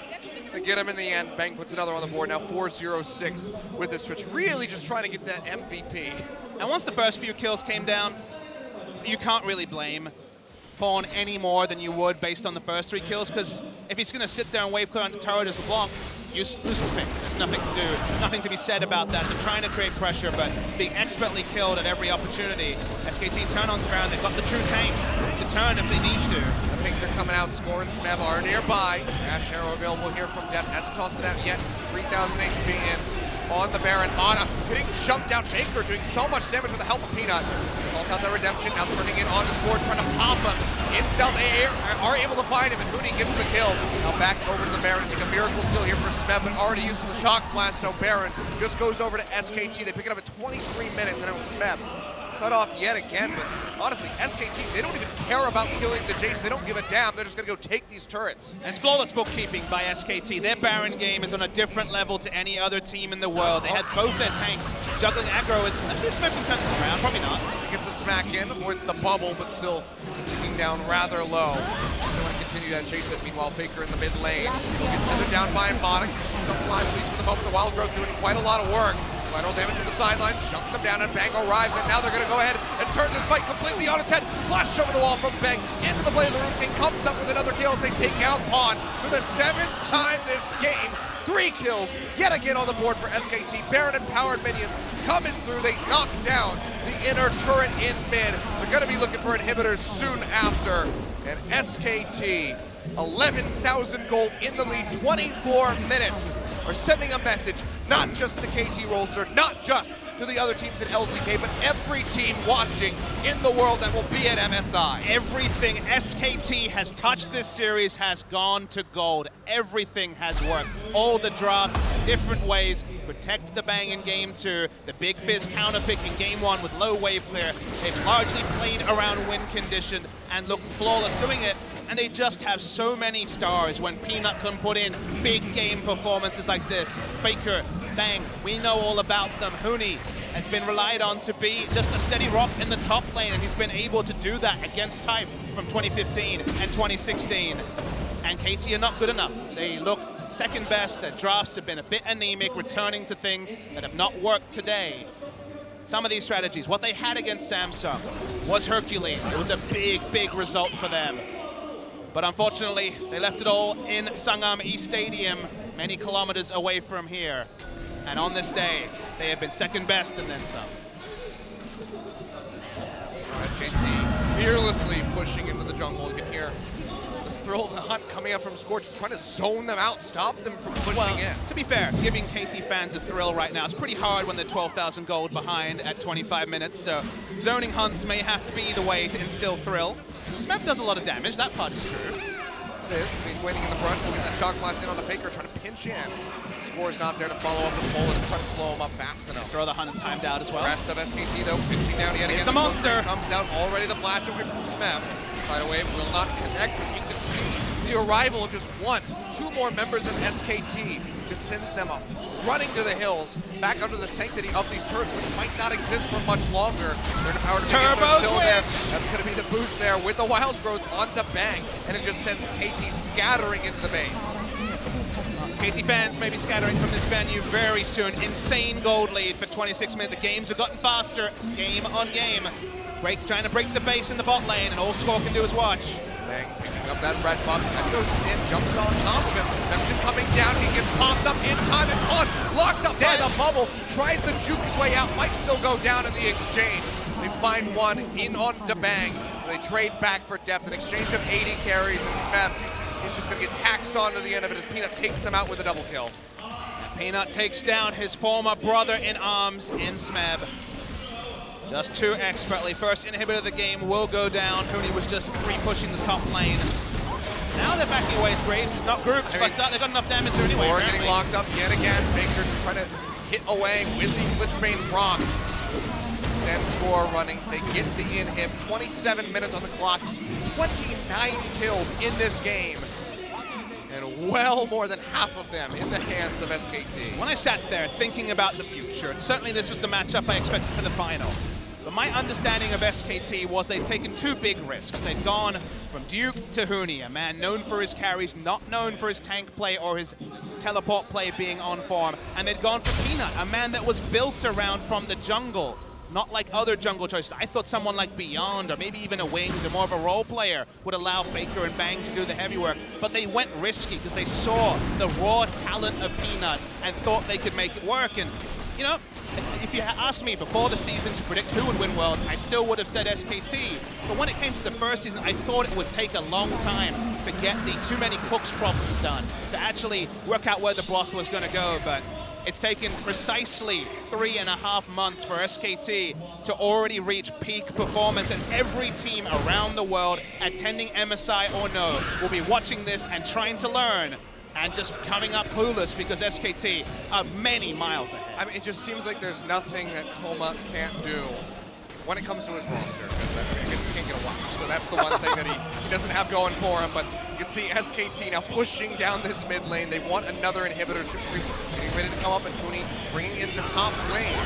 They get him in the end. Bang puts another on the board. Now 4-0-6 with this switch. Really just trying to get that MVP. And once the first few kills came down, you can't really blame Fawn any more than you would based on the first 3 kills, because if he's going to sit there and wave clear onto turret as LeBlanc, lose his pick. There's nothing to do, nothing to be said about that. So trying to create pressure, but being expertly killed at every opportunity. SKT turn on the ground. They've got the true tank to turn if they need to. The pings are coming out. Score and Smeb are nearby. Ashe arrow available here from Deft. Hasn't tossed it out yet. It's 3,000 HP in on the Baron. Ana getting jumped out. Baker doing so much damage with the help of Peanut. Calls out the redemption. Now turning it on to Score, trying to pop him. In stealth, they are able to find him, and Huni gets the kill. Now back over to the Baron. Take a miracle steal here for Smeb, but already uses the shock blast, so Baron just goes over to SKT. They pick it up at 23 minutes, and now Smeb cut off yet again. But honestly, SKT, they don't even care about killing the Jayce. They don't give a damn. They're just going to go take these turrets. And it's flawless bookkeeping by SKT. Their Baron game is on a different level to any other team in the world. They had both their tanks juggling aggro. Let's see if Smeb can turn this around. Probably not. He gets the smack in, avoids the bubble, but still sticking down rather low. They want to continue that chase it. Meanwhile, Faker in the mid lane. He'll get tethered down by Mbonic. Some fly police for the moment. The Wild Growth doing quite a lot of work. Collateral damage to the sidelines, jumps him down, and Bang arrives, and now they're going to go ahead and turn this fight completely on its head. Flash over the wall from Bang into the blade of the Root King, comes up with another kill as they take out Pawn for the 7th time this game. 3 kills yet again on the board for SKT. Baron and powered minions coming through. They knock down the inner turret in mid. They're going to be looking for inhibitors soon after. And SKT, 11,000 gold in the lead, 24 minutes, are sending a message not just to KT Rolster, not just to the other teams at LCK, but every team watching in the world that will be at MSI. Everything SKT has touched this series has gone to gold. Everything has worked. All the drafts, different ways, protect the Bang in game 2, the big Fizz counter pick in game 1 with low wave clear. They've largely played around win condition and looked flawless doing it. And they just have so many stars when Peanut can put in big game performances like this. Faker, Bang, we know all about them. Huni has been relied on to be just a steady rock in the top lane, and he's been able to do that against Type from 2015 and 2016. And KT are not good enough. They look second best. Their drafts have been a bit anemic, returning to things that have not worked today. Some of these strategies, what they had against Samsung was Herculean. It was a big, big result for them. But unfortunately, they left it all in Sangam East Stadium, many kilometers away from here. And on this day, they have been second best and then some. SKT fearlessly pushing into the jungle. You can hear the thrill of the hunt coming up from Scorch, trying to zone them out, stop them from pushing in. To be fair, giving KT fans a thrill right now is pretty hard when they're 12,000 gold behind at 25 minutes, so zoning hunts may have to be the way to instill thrill. Smeb does a lot of damage, that part is true. He's waiting in the brush, looking at that shock blast in on the Faker, trying to pinch in. Score's not there to follow up the bullet and try to slow him up fast enough. Throw the hunt timed out as well. Rest of SKT though, pinching down yet again. The monster comes out already. The flash away from Smeb. Tidal wave will not connect, but you can see the arrival of just 2 more members of SKT just sends them up, running to the hills, back under the sanctity of these turrets, which might not exist for much longer. They're powered Turbo still Twitch! there. That's going to be the boost there with the Wild Growth onto Bang, and it just sends KT scattering into the base. KT fans may be scattering from this venue very soon. Insane gold lead for 26 minutes. The games have gotten faster, game on game. Trying to break the base in the bot lane, and all Score can do is watch. Bang picking up that red buff, that goes in, jumps on top of him. Redemption coming down, he gets popped up in time and on, locked up by the bubble, tries to juke his way out, might still go down in the exchange. They find one in onto Bang. They trade back for Deft, an exchange of 80 carries, and Smeb is just going to get taxed onto the end of it as Peanut takes him out with a double kill. Peanut takes down his former brother in arms in Smeb. Just too expertly. First inhibitor of the game will go down. Huni was just free pushing the top lane. Now they're backing away as Graves. He's not grouped, but they've got enough damage there anyway. Score getting locked up yet again. Baker trying to hit away with these Lichbane procs. Send Score running. They get the inhib. 27 minutes on the clock. 29 kills in this game. And well more than half of them in the hands of SKT. When I sat there thinking about the future, and certainly this was the matchup I expected for the final, but my understanding of SKT was they'd taken 2 big risks. They'd gone from Duke to Huni, a man known for his carries, not known for his tank play or his teleport play being on form. And they'd gone for Peanut, a man that was built around from the jungle. Not like other jungle choices. I thought someone like Beyond or maybe even a Winged or more of a role player would allow Faker and Bang to do the heavy work. But they went risky because they saw the raw talent of Peanut and thought they could make it work. And, you know, if you asked me before the season to predict who would win Worlds, I still would have said SKT. But when it came to the first season, I thought it would take a long time to get the too many cooks problem done, to actually work out where the broth was going to go. But it's taken precisely 3.5 months for SKT to already reach peak performance, and every team around the world, attending MSI or no, will be watching this and trying to learn and just coming up clueless because SKT are many miles ahead. I mean, it just seems like there's nothing that Homa can't do when it comes to his roster, because I guess he can't get a watch. So that's the one thing that he doesn't have going for him. But you can see SKT now pushing down this mid lane. They want another inhibitor. Super Creeps getting ready to come up, and Huni bringing in the top lane.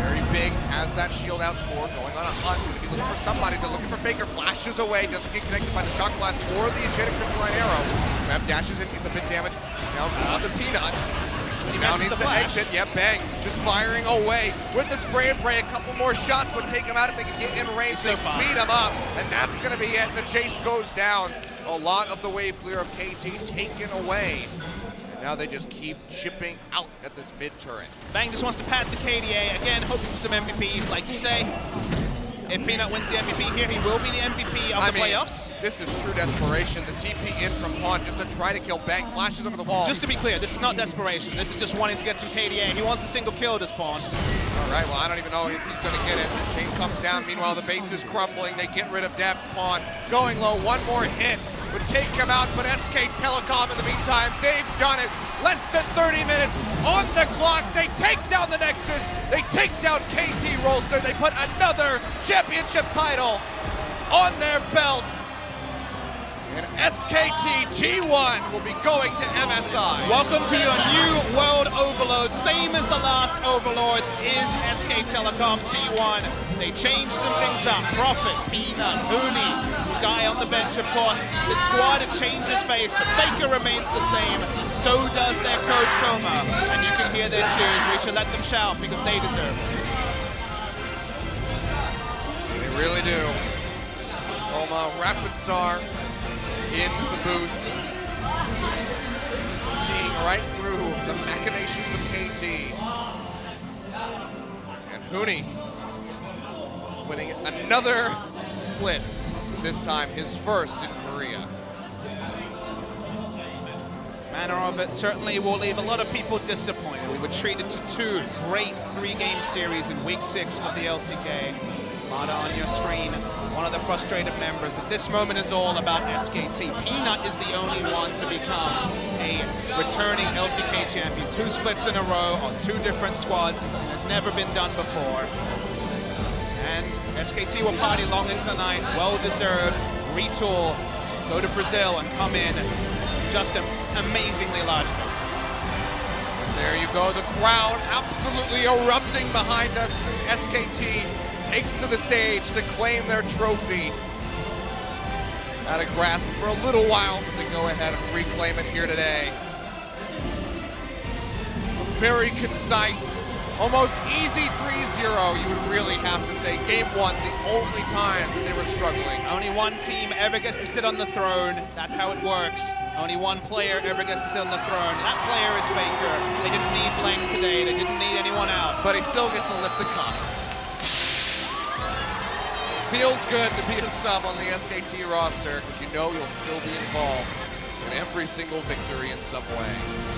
Very big, has that shield outscore, going on a hunt. Gonna be looking for somebody. They're looking for Faker, flashes away, doesn't get connected by the shock blast or the Enchanted Crystalline Arrow. Smeb dashes in, gets a bit damage. Now the Peanut. He now needs to exit. Yeah, Bang just firing away with the spray and pray. A couple more shots would take him out if they can get in range. They speed him up, and that's going to be it. The Jayce goes down. A lot of the wave clear of KT taken away. And now they just keep chipping out at this mid turret. Bang just wants to pad the KDA. Again, hoping for some MVPs, like you say. If Peanut wins the MVP here, he will be the MVP of the playoffs. This is true desperation. The TP in from Pawn just to try to kill Bang, flashes over the wall. Just to be clear, this is not desperation. This is just wanting to get some KDA. He wants a single kill this Pawn. All right, well, I don't even know if he's going to get it. Chain comes down. Meanwhile, the base is crumbling. They get rid of Deft. Pawn going low. One more hit would take him out, but SK Telecom in the meantime, they've done it. Less than 30 minutes on the clock. They take down the Nexus. They take down KT Rolster. They put another championship title on their belt. And SKT T1 will be going to MSI. Welcome to your new world overload. Same as the last overlords is SK Telecom T1. They changed some things up. Prophet, Peanut, Huni, Sky on the bench, of course. The squad changes face, but Faker remains the same. So does their coach Coma. And you can hear their cheers. We should let them shout because they deserve it. They really do. Coma, Rapid Star in the booth, seeing right through the machinations of KT. And Huni winning another split, this time his first in Korea. Manner of it certainly will leave a lot of people disappointed. We were treated to 2 great 3-game series in week 6 of the LCK. Mada on your screen, one of the frustrated members, that this moment is all about SKT. Peanut is the only one to become a returning LCK champion. 2 splits in a row on 2 different squads. Something that's never been done before. And SKT will party long into the night, well-deserved, retool, go to Brazil and come in just an amazingly large focus. There you go, the crowd absolutely erupting behind us as SKT takes to the stage to claim their trophy. Out of grasp for a little while, but they go ahead and reclaim it here today. A very concise, almost easy 3-0, you would really have to say. Game 1, the only time that they were struggling. Only one team ever gets to sit on the throne. That's how it works. Only one player ever gets to sit on the throne. That player is Faker. They didn't need Blanc today. They didn't need anyone else. But he still gets to lift the cup. Feels good to be a sub on the SKT roster, because you know you'll still be involved in every single victory in some way.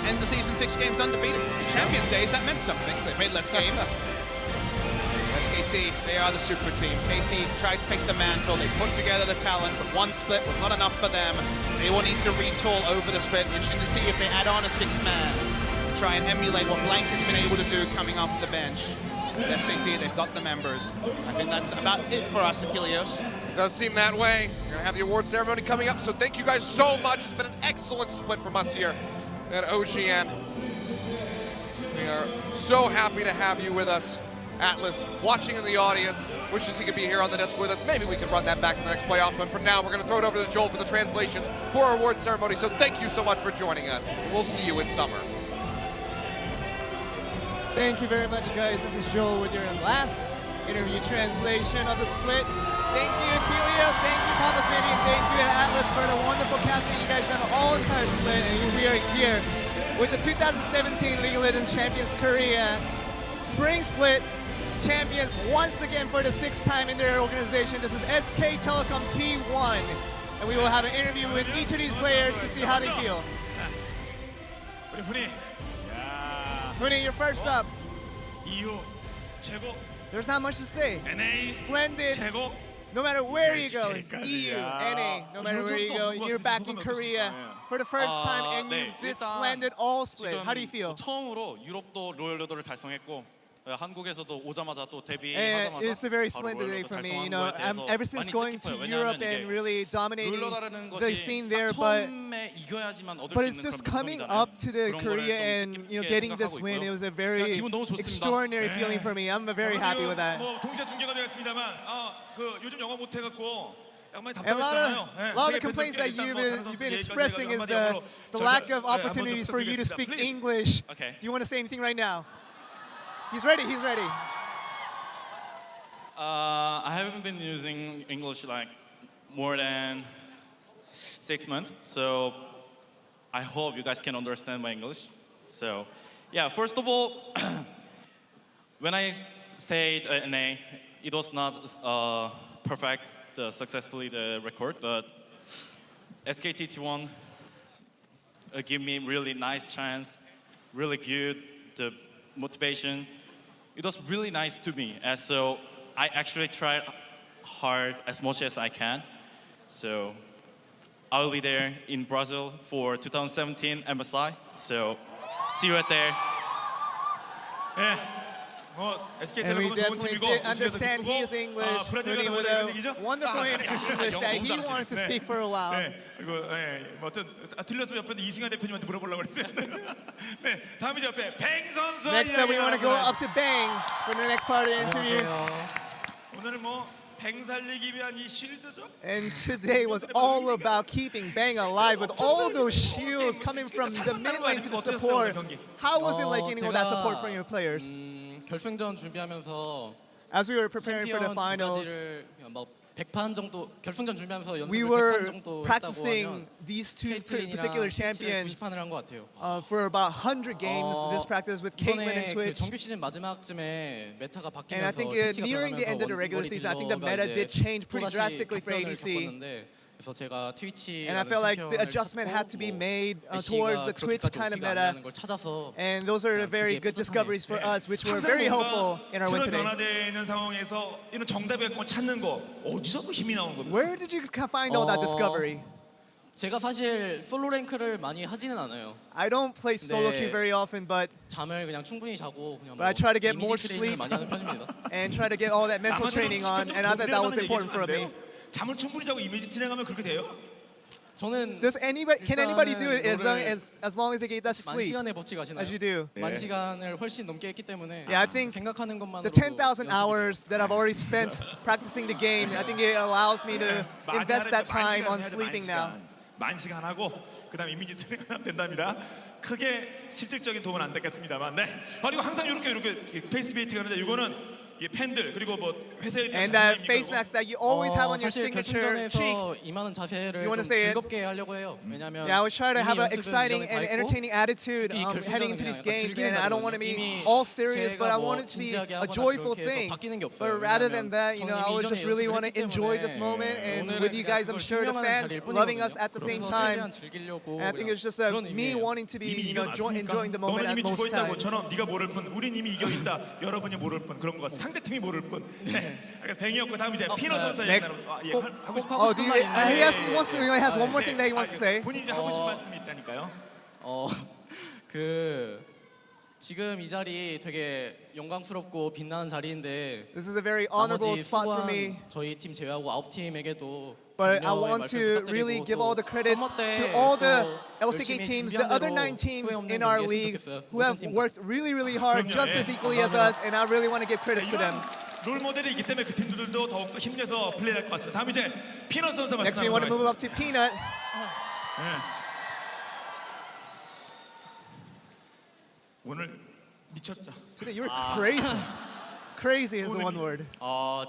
Ends the season 6 games undefeated. In Champions Days, that meant something. They played less games. SKT, they are the super team. KT tried to take the mantle. They put together the talent, but 1 split was not enough for them. They will need to retool over the split. Interesting to see if they add on a 6th man. Try and emulate what Blanc has been able to do coming off the bench. SKT, they've got the members. I think that's about it for us, Achilles. It does seem that way. We're gonna have the award ceremony coming up, so thank you guys so much. It's been an excellent split from us here at OGN. We are so happy to have you with us Atlas watching in the audience, wishes he could be here on the desk with us. Maybe we can run that back in the next playoff, but for now we're going to throw it over to Joel for the translations for our award ceremony. So thank you so much for joining us. We'll see you in summer. Thank you very much, guys. This is Joel with your last interview translation of the split. Thank you, Helios. Thank you, Papa Smitty, and thank you, Atlas, for the wonderful casting you guys done all entire split. And we are here with the 2017 League of Legends Champions Korea Spring Split champions once again for the 6th time in their organization. This is SK Telecom T1, and we will have an interview with each of these players to see how they feel. Huni, you're first up. There's not much to say. Splendid. No matter where you go, EU, NA, no matter where you go, you're back in Korea for the first time, and you did splendid all split. How do you feel? 처음으로 유럽도 로열 로더를 달성했고 한국에서도 오자마자 또 데뷔하자마자 It's a very splendid day for me. You know, ever since going to Europe and really dominating the scene there, but it's just coming up to the Korea and getting this win. It was a very extraordinary feeling for me. I'm very happy with that. 동시에 중계가 되었습니다만 요즘 영어 못 해갖고 And a lot of the complaints that you've been expressing is the lack of opportunities for you to speak English. Do you want to say anything right now? He's ready. He's ready. I haven't been using English like more than 6 months, so I hope you guys can understand my English. So, yeah, first of all, when I stayed at NA, it was not perfect, successfully the record, but SKT T1 gave me really nice chance, really good the motivation. It was really nice to me, and so I actually tried hard as much as I can. So I'll be there in Brazil for 2017 MSI. So see you right there. 네, And we definitely did understand he is English. Huni with a wonderful English that he wanted to speak for a while. 네, 그리고 어떤 틀렸으면 옆에 이승환 대표님한테 물어보려고 그랬어요. 네, 다음이죠 옆에 뱅 선수. Next up, we want to go up to Bang for the next part of the interview. 오늘은 뱅 살리기 위한 이 실드죠. And today was all about keeping Bang alive with all those shields coming from the mid lane to the support. How was it like getting all that support from your players? 결승전 준비하면서 As we were preparing for the 챔피언 두 finals, 가지를 뭐 100판 정도 결승전 준비하면서 we 연습을 100판 were 정도 했다고 practicing 하면 these two KT이랑 particular 트위치를 champions 90판을 한 것 같아요. for about 100 games. This practice with Caitlyn and 이번에 그 Twitch. 정규 시즌 마지막쯤에 메타가 And I 바뀌면서 think 패치가 nearing the end of the 들어가면서 regular 원거리 season, I think the 딜러가 meta 이제 did change pretty 또다시 drastically for 각변을 ADC. 겪었는데 그래서 제가 트위치 And I felt like the adjustment had to be made towards the Twitch kind of meta. 걸 찾아서 And those are very good discoveries for us, which were very helpful in our win 새로 today. 변화되어 있는 상황에서 이런 정답의 걸 찾는 거 어디서 그 힘이 나오는 겁니까? Where did you find all that discovery? 제가 사실 솔로 랭크를 많이 하지는 않아요. I don't play solo queue very often, but 잠을 그냥 충분히 자고 그냥 I try to get more 이미지 트레이닝을 sleep 많이 하는 편입니다. and try to get all that mental training on, and I thought that was important for me. 잠을 충분히 자고 이미지 트레이닝하면 그렇게 돼요? 저는 Can anybody do it as long as they get that 만 sleep, 시간의 법칙 아시나요? as you do? 만 시간을 훨씬 넘게 했기 때문에 Yeah, I think 생각하는 것만으로도 The 10,000 hours that I've already spent practicing the game, I think it allows me to invest that time on sleeping now. 만 시간 하고 그다음 이미지 트레이닝하면 된답니다. 크게 실질적인 도움은 안 됐겠습니다만, 네. 그리고 항상 이렇게 페이스 베이팅가 하는데 이거는 팬들 그리고 뭐 회사에 대한 And that face mask that you always have on your 사실 signature cheek. 결승전에서 임하는 자세를 You wanna 좀 say it? 즐겁게 하려고 해요. 왜냐면 Yeah, I always try to 이미 have an 연습은 exciting 이전에 and 다 했고 entertaining attitude 이 heading into 결승전은 these 그냥 games, 즐기는 and I don't want to 자리거든요. be all serious, but I 제가 want it to be 진지하게 a 하거나 joyful 그렇게 해서 thing. 바뀌는 게 없어요. But rather than 왜냐면 that, you know, I 저는 would just 이전에 really 연습을 want to 했기 enjoy 때문에 this moment, and 오늘은 with you guys, I'm 그냥 sure the 그걸 fans 증명하는 loving us 자리일 at the same 뿐이거든요. time. 최대한 즐기려고 And I think 그냥 it's just 그런 me 의미예요. wanting to be, 이미 you know, enjoying the moment 너는 at 이미 죽어 most 있다는 times. 것처럼 네가 모를 뿐, 우린 이미 이겨 있다. 여러분이 모를 뿐 그런 거 같아. 상대 팀이 모를 뿐. 네. 뱅이었고 다음 이제 피너 선수 얘기 하고 싶은 Oh, he has one more thing that he wants to say. 본인이 이제 하고 싶은 말씀이 있다니까요. 그 지금 이 자리 되게 영광스럽고 빛나는 자리인데 This is a very honorable 나머지 spot for me. 수고한 저희 팀 제외하고 9팀에게도 But I want to really give all the credits to all the LCK teams, the other 9 teams in our league who have worked really, really hard, just as equally as us, and I really want to give credits to them. 롤 모델이기 때문에 그 팀들도 더욱더 힘내서 플레이할 것 같습니다. 다음 이제 피넛 선수 Next, we want to move up to Peanut. 오늘 미쳤죠. Today, you were crazy. Crazy is the one word.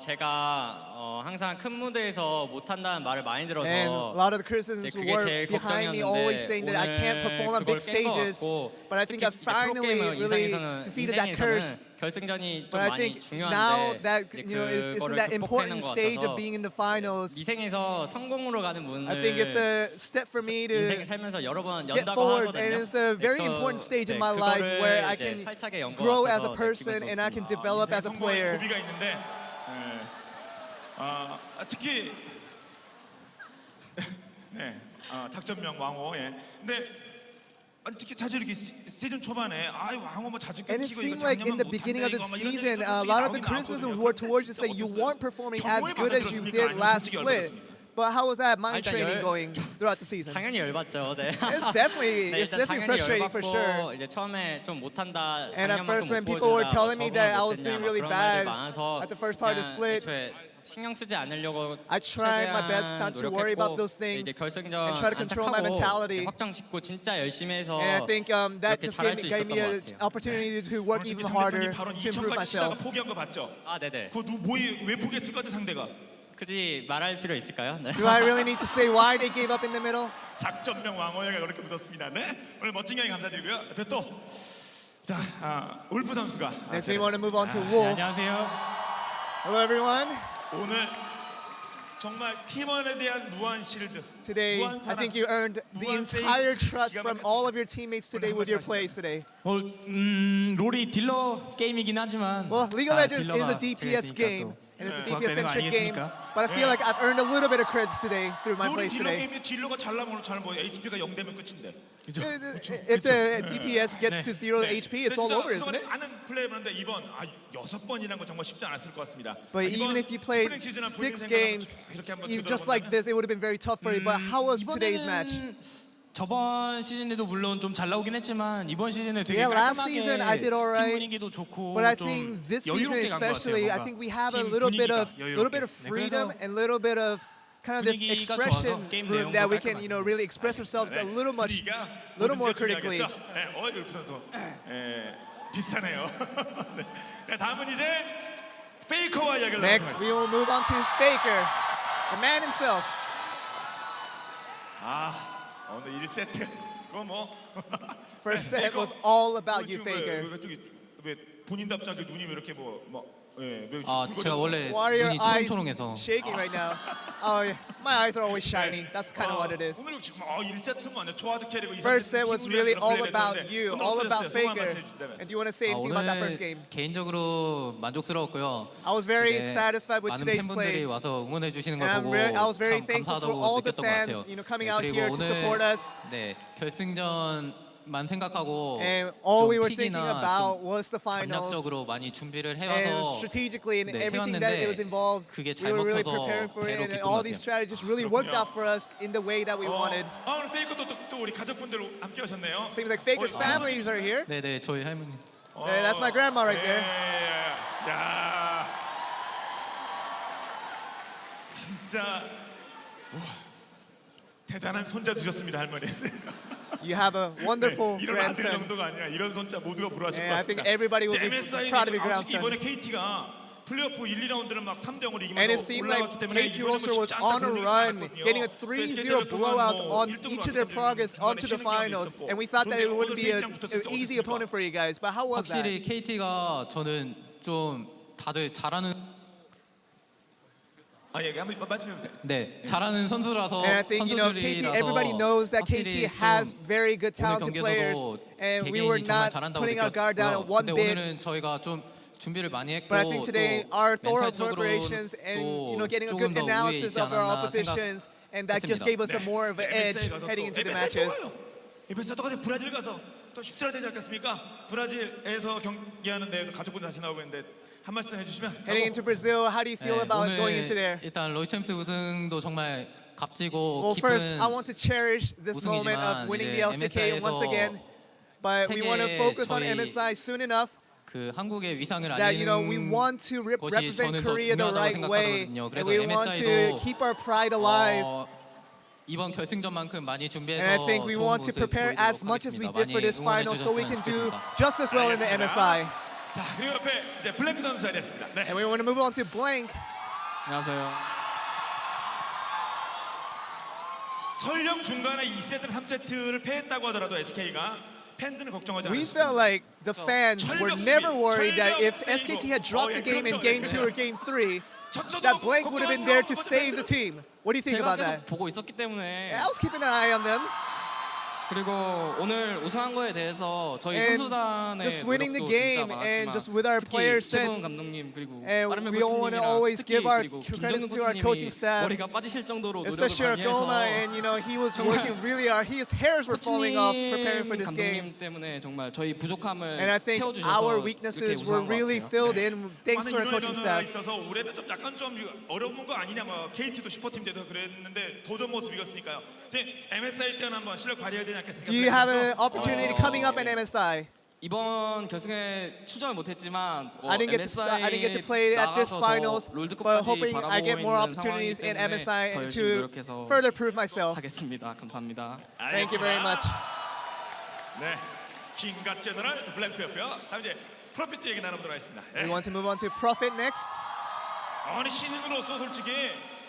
제가 항상 큰 무대에서 못한다는 말을 많이 들어서 And a lot of the criticisms 그게 were 제일 behind me, always saying that I can't perform on big stages. But I think I finally really defeated that curse. 결승전이 좀 But I 많이 think now 중요한데 that it's in that important stage of being in the finals. 이생에서 성공으로 가는 문을 I think it's a step for me to 인생을 살면서 여러 번 get 연다고 forward, 하거든요. and it's a very important stage in my life where I can grow as a person and I can develop as a player. 고비가 있는데 특히 네, 작전명 왕호. 예. 근데 아니 특히 사실 이렇게 시즌 초반에 왕호 뭐 자주 And it 끊기고 seemed 이거 like in the 작년만 beginning of the 못한다, 이거 막 이런 season, 얘기도 a 솔직히 lot of the 나오긴 criticisms 나왔거든요. were towards you 그때 saying you 어땠어요? weren't performing as 경고에 good as you 받아들였습니까? did 아니면 last 솔직히 split. 어땠습니까? But how was that mind 일단 training going throughout the season? 당연히 열받죠. 네. It's definitely frustrating for sure. 이제 처음에 좀 못한다. And at first, when 작년만큼 못 people were 보여준다, telling me that I was 적응을 doing 못했냐, really 막 그런 말들 bad 많아서 at the first part of the 그냥 split, 애초에 신경 쓰지 않으려고 I tried my best 최대한 not to worry about 노력했고, those things 이제 결승전 and try to control my mentality. 확정 짓고 진짜 열심히 해서 And I think that 이렇게 just 잘할 수 gave me 있었던 an 것 같아요. opportunity to work even harder to improve 발언 2000까지 치다가 myself. 포기한 거 봤죠? 네네. 왜 포기했을 것 같아 상대가? 굳이 말할 필요 있을까요? 네. Do I really need to say why they gave up in the middle? 작전명 왕호야가 그렇게 묻었습니다. 네, 오늘 멋진 경기 감사드리고요. 옆에 또 자, 울프 선수가 Next, we want to move on to Wolf. 안녕하세요. Hello, everyone. 오늘 정말 팀원에 대한 무한 실드. Today, 무한 I 사랑, think you earned the 무한 entire 세이브. trust 기가 from 막혔습니다. all of your teammates today with your plays today. 롤이 딜러 게임이긴 하지만 Well, League of Legends is a 딜러가 DPS 제가 game, 있으니까 and it's a 또 DPS-centric game. 아니겠습니까? But I feel like I've earned a little bit of credits today through my 롤이 plays 딜러 today. 게임인데 딜러가 잘 나면 잘뭐 HP가 0 되면 끝인데. If the DPS gets to 0 HP, it's all over, isn't it? 많은 플레이했는데 이번 6번이라는 건 정말 쉽지 않았을 것 같습니다. But even if you played 스프링 시즌 한 6 본인 games, 생각하면 이렇게 한번 just like this, it would have been very tough for you. But how was today's match? 저번 시즌에도 물론 좀 잘 나오긴 했지만 이번 시즌에 되게 Yeah, last season I 깔끔하게 did all 팀 right. 분위기도 좋고 But I 좀 think this season 여유롭게 간것 especially, 같아요. I think we have a 팀 little bit of 분위기가 freedom 여유롭게. and a little bit of kind of this 분위기가 expression 좋아서 게임 room 내용도 that we can, 깔끔하게. really express ourselves a little more critically. 울프 선수 비슷하네요. 네, 다음은 이제 페이커와 이야기를 Next, we will move on to Faker, the man himself. 오늘 1세트 그거 뭐 First set was all about you, 지금 Faker. 왜 본인답지 않게 눈이 왜 이렇게 왜 제가 원래 Why are your 눈이 eyes 초롱초롱해서 shaking right now? Oh, yeah. My eyes are always shining. That's kind of what it is. 오늘 지금 1세트만 아니야. 초하드 캐리고 First set was really all about you, all about Faker. And do you want to say anything about that first game? 개인적으로 만족스러웠고요. I was very 네, satisfied with 많은 today's 팬분들이 plays. 와서 응원해 주시는 And 걸 보고 I was very 참 thankful for 감사하다고 all the 느꼈던 것 같아요. fans, coming 네, out 그리고 here to support us. 네, 결승전만 생각하고 And all we were 좀 thinking 픽이나 about 좀 was the finals. 전략적으로 많이 준비를 And 해와서 strategically and 네, everything that it was involved, 그게 we 잘 were really 먹혀서 preparing for it. 배로 And 기쁜 all 것 these 같아요. strategies really worked out for us in the way that we wanted. 오늘 페이커 또 우리 가족분들 함께 오셨네요. Seems like Faker's families are here. 네네 저희 할머니. Yeah, that's my grandma right there. 야, 진짜 대단한 손자 두셨습니다 할머니. You have a wonderful 이런 아들 grandson. 정도가 아니야. 이런 손자 모두가 부러워하실 것 And I think 같습니다. everybody will be MSI proud of your 특히 grandson. 이번에 KT가 플레이오프 1, 2라운드를 막 3대0으로 And 이기면서 it seemed like 올라갔기 때문에 KT 이번에 Rolster was 쉽지 않다 on a 그런 얘기 run, 많았거든요. getting a 그래서 3-0 SKT를 blowout 그동안 on 1등으로 each of their 갔거든요. progress onto the 중간에 finals. 신경이 And we thought that it 없었고. wouldn't be 그런데 an 오늘 KT랑 붙었을 때 easy 어땠습니까? opponent for you guys. But how was that? 확실히 KT가 저는 좀 다들 잘하는 예, 한번 말씀해 보세요. 네 잘하는 선수라서 And I think, KT, everybody knows that KT has very good talented players. And we were 개개인이 정말 not 잘한다고 putting our guard down 느꼈고요. one 근데 bit. 오늘은 저희가 좀 준비를 많이 했고 But I think today 또 our thorough 멘탈적으로 preparations and 또 getting a 조금 good 더 우위에 analysis 있지 of our 않았나 oppositions, and that just gave us a more of an edge heading into the matches. MSI 가서 더 쉽지 되지 않겠습니까? 브라질에서 경기하는 데에서 가족분들 다시 나오고 있는데 한 말씀 해주시면. Heading into Brazil, how do you feel about going into there? 일단 로이챔스 우승도 정말 값지고 Well, first, 기쁜 I want to cherish this moment of winning the LCK once again. But we want to focus on MSI soon enough 그 한국의 위상을 that we 알리는 want to 것이 represent 저는 더 Korea the 중요하다고 right way, 생각하거든요. and 그래서 we want to keep our pride alive. 이번 결승전만큼 많이 준비해서 And I think we 좋은 want to 모습 prepare 보여드리도록 as much as we 하겠습니다. did for this 많이 final, so we 응원해 can do 주셨으면 just as well in the MSI. 자 그리고 옆에 이제 블랙 선수가 됐습니다. 네. And we want to move on to Blank. 안녕하세요. 설령 중간에 2세트, 3세트를 패했다고 하더라도 SK가 팬들은 걱정하지 We 않았습니다. felt like the fans were never worried that if SKT had dropped the game in Game 2 or Game 3, that Blank would have been there to save the team. What do you think 제가 about 계속 that? 보고 있었기 때문에 I was keeping an eye on them. 그리고 오늘 우승한 거에 대해서 저희 And 선수단의 just winning the 노력도 game 진짜 and 많았지만 just with our player 특히 sets, 최동훈 감독님 그리고 and 빠른 we all want to 코치님이랑 always 특히 give our 그리고 credits 김정근 to our coaching 코치님이 staff, 머리가 빠지실 정도로 노력을 especially 많이 해서 Argoma, and he was working really hard. His hairs were falling off preparing for 코치님 this game. 감독님 때문에 정말 저희 부족함을 And I think 채워주셔서 our 이렇게 weaknesses were 우승한 것 really 같아요. filled in thanks to our 많은 coaching 변화가 staff. 있어서 올해는 좀 약간 좀 어려운 거 아니냐, 뭐 KT도 슈퍼팀 돼서 그랬는데 도전 모습 이겼으니까요. 이제 MSI 때는 한번 실력 발휘해야 되지 않겠습니까? Do you have an opportunity coming up in MSI? 이번 결승에 출전을 못했지만 I didn't get to play at this finals, but hoping I get more opportunities in MSI and to further prove myself. 하겠습니다. 감사합니다. Thank you very much. 네, 킹갓 제너럴 블랭크였고요. 다음 이제 프로피트 얘기 나눠보도록 하겠습니다. We want to move on to Profit next. 아니 신인으로서 솔직히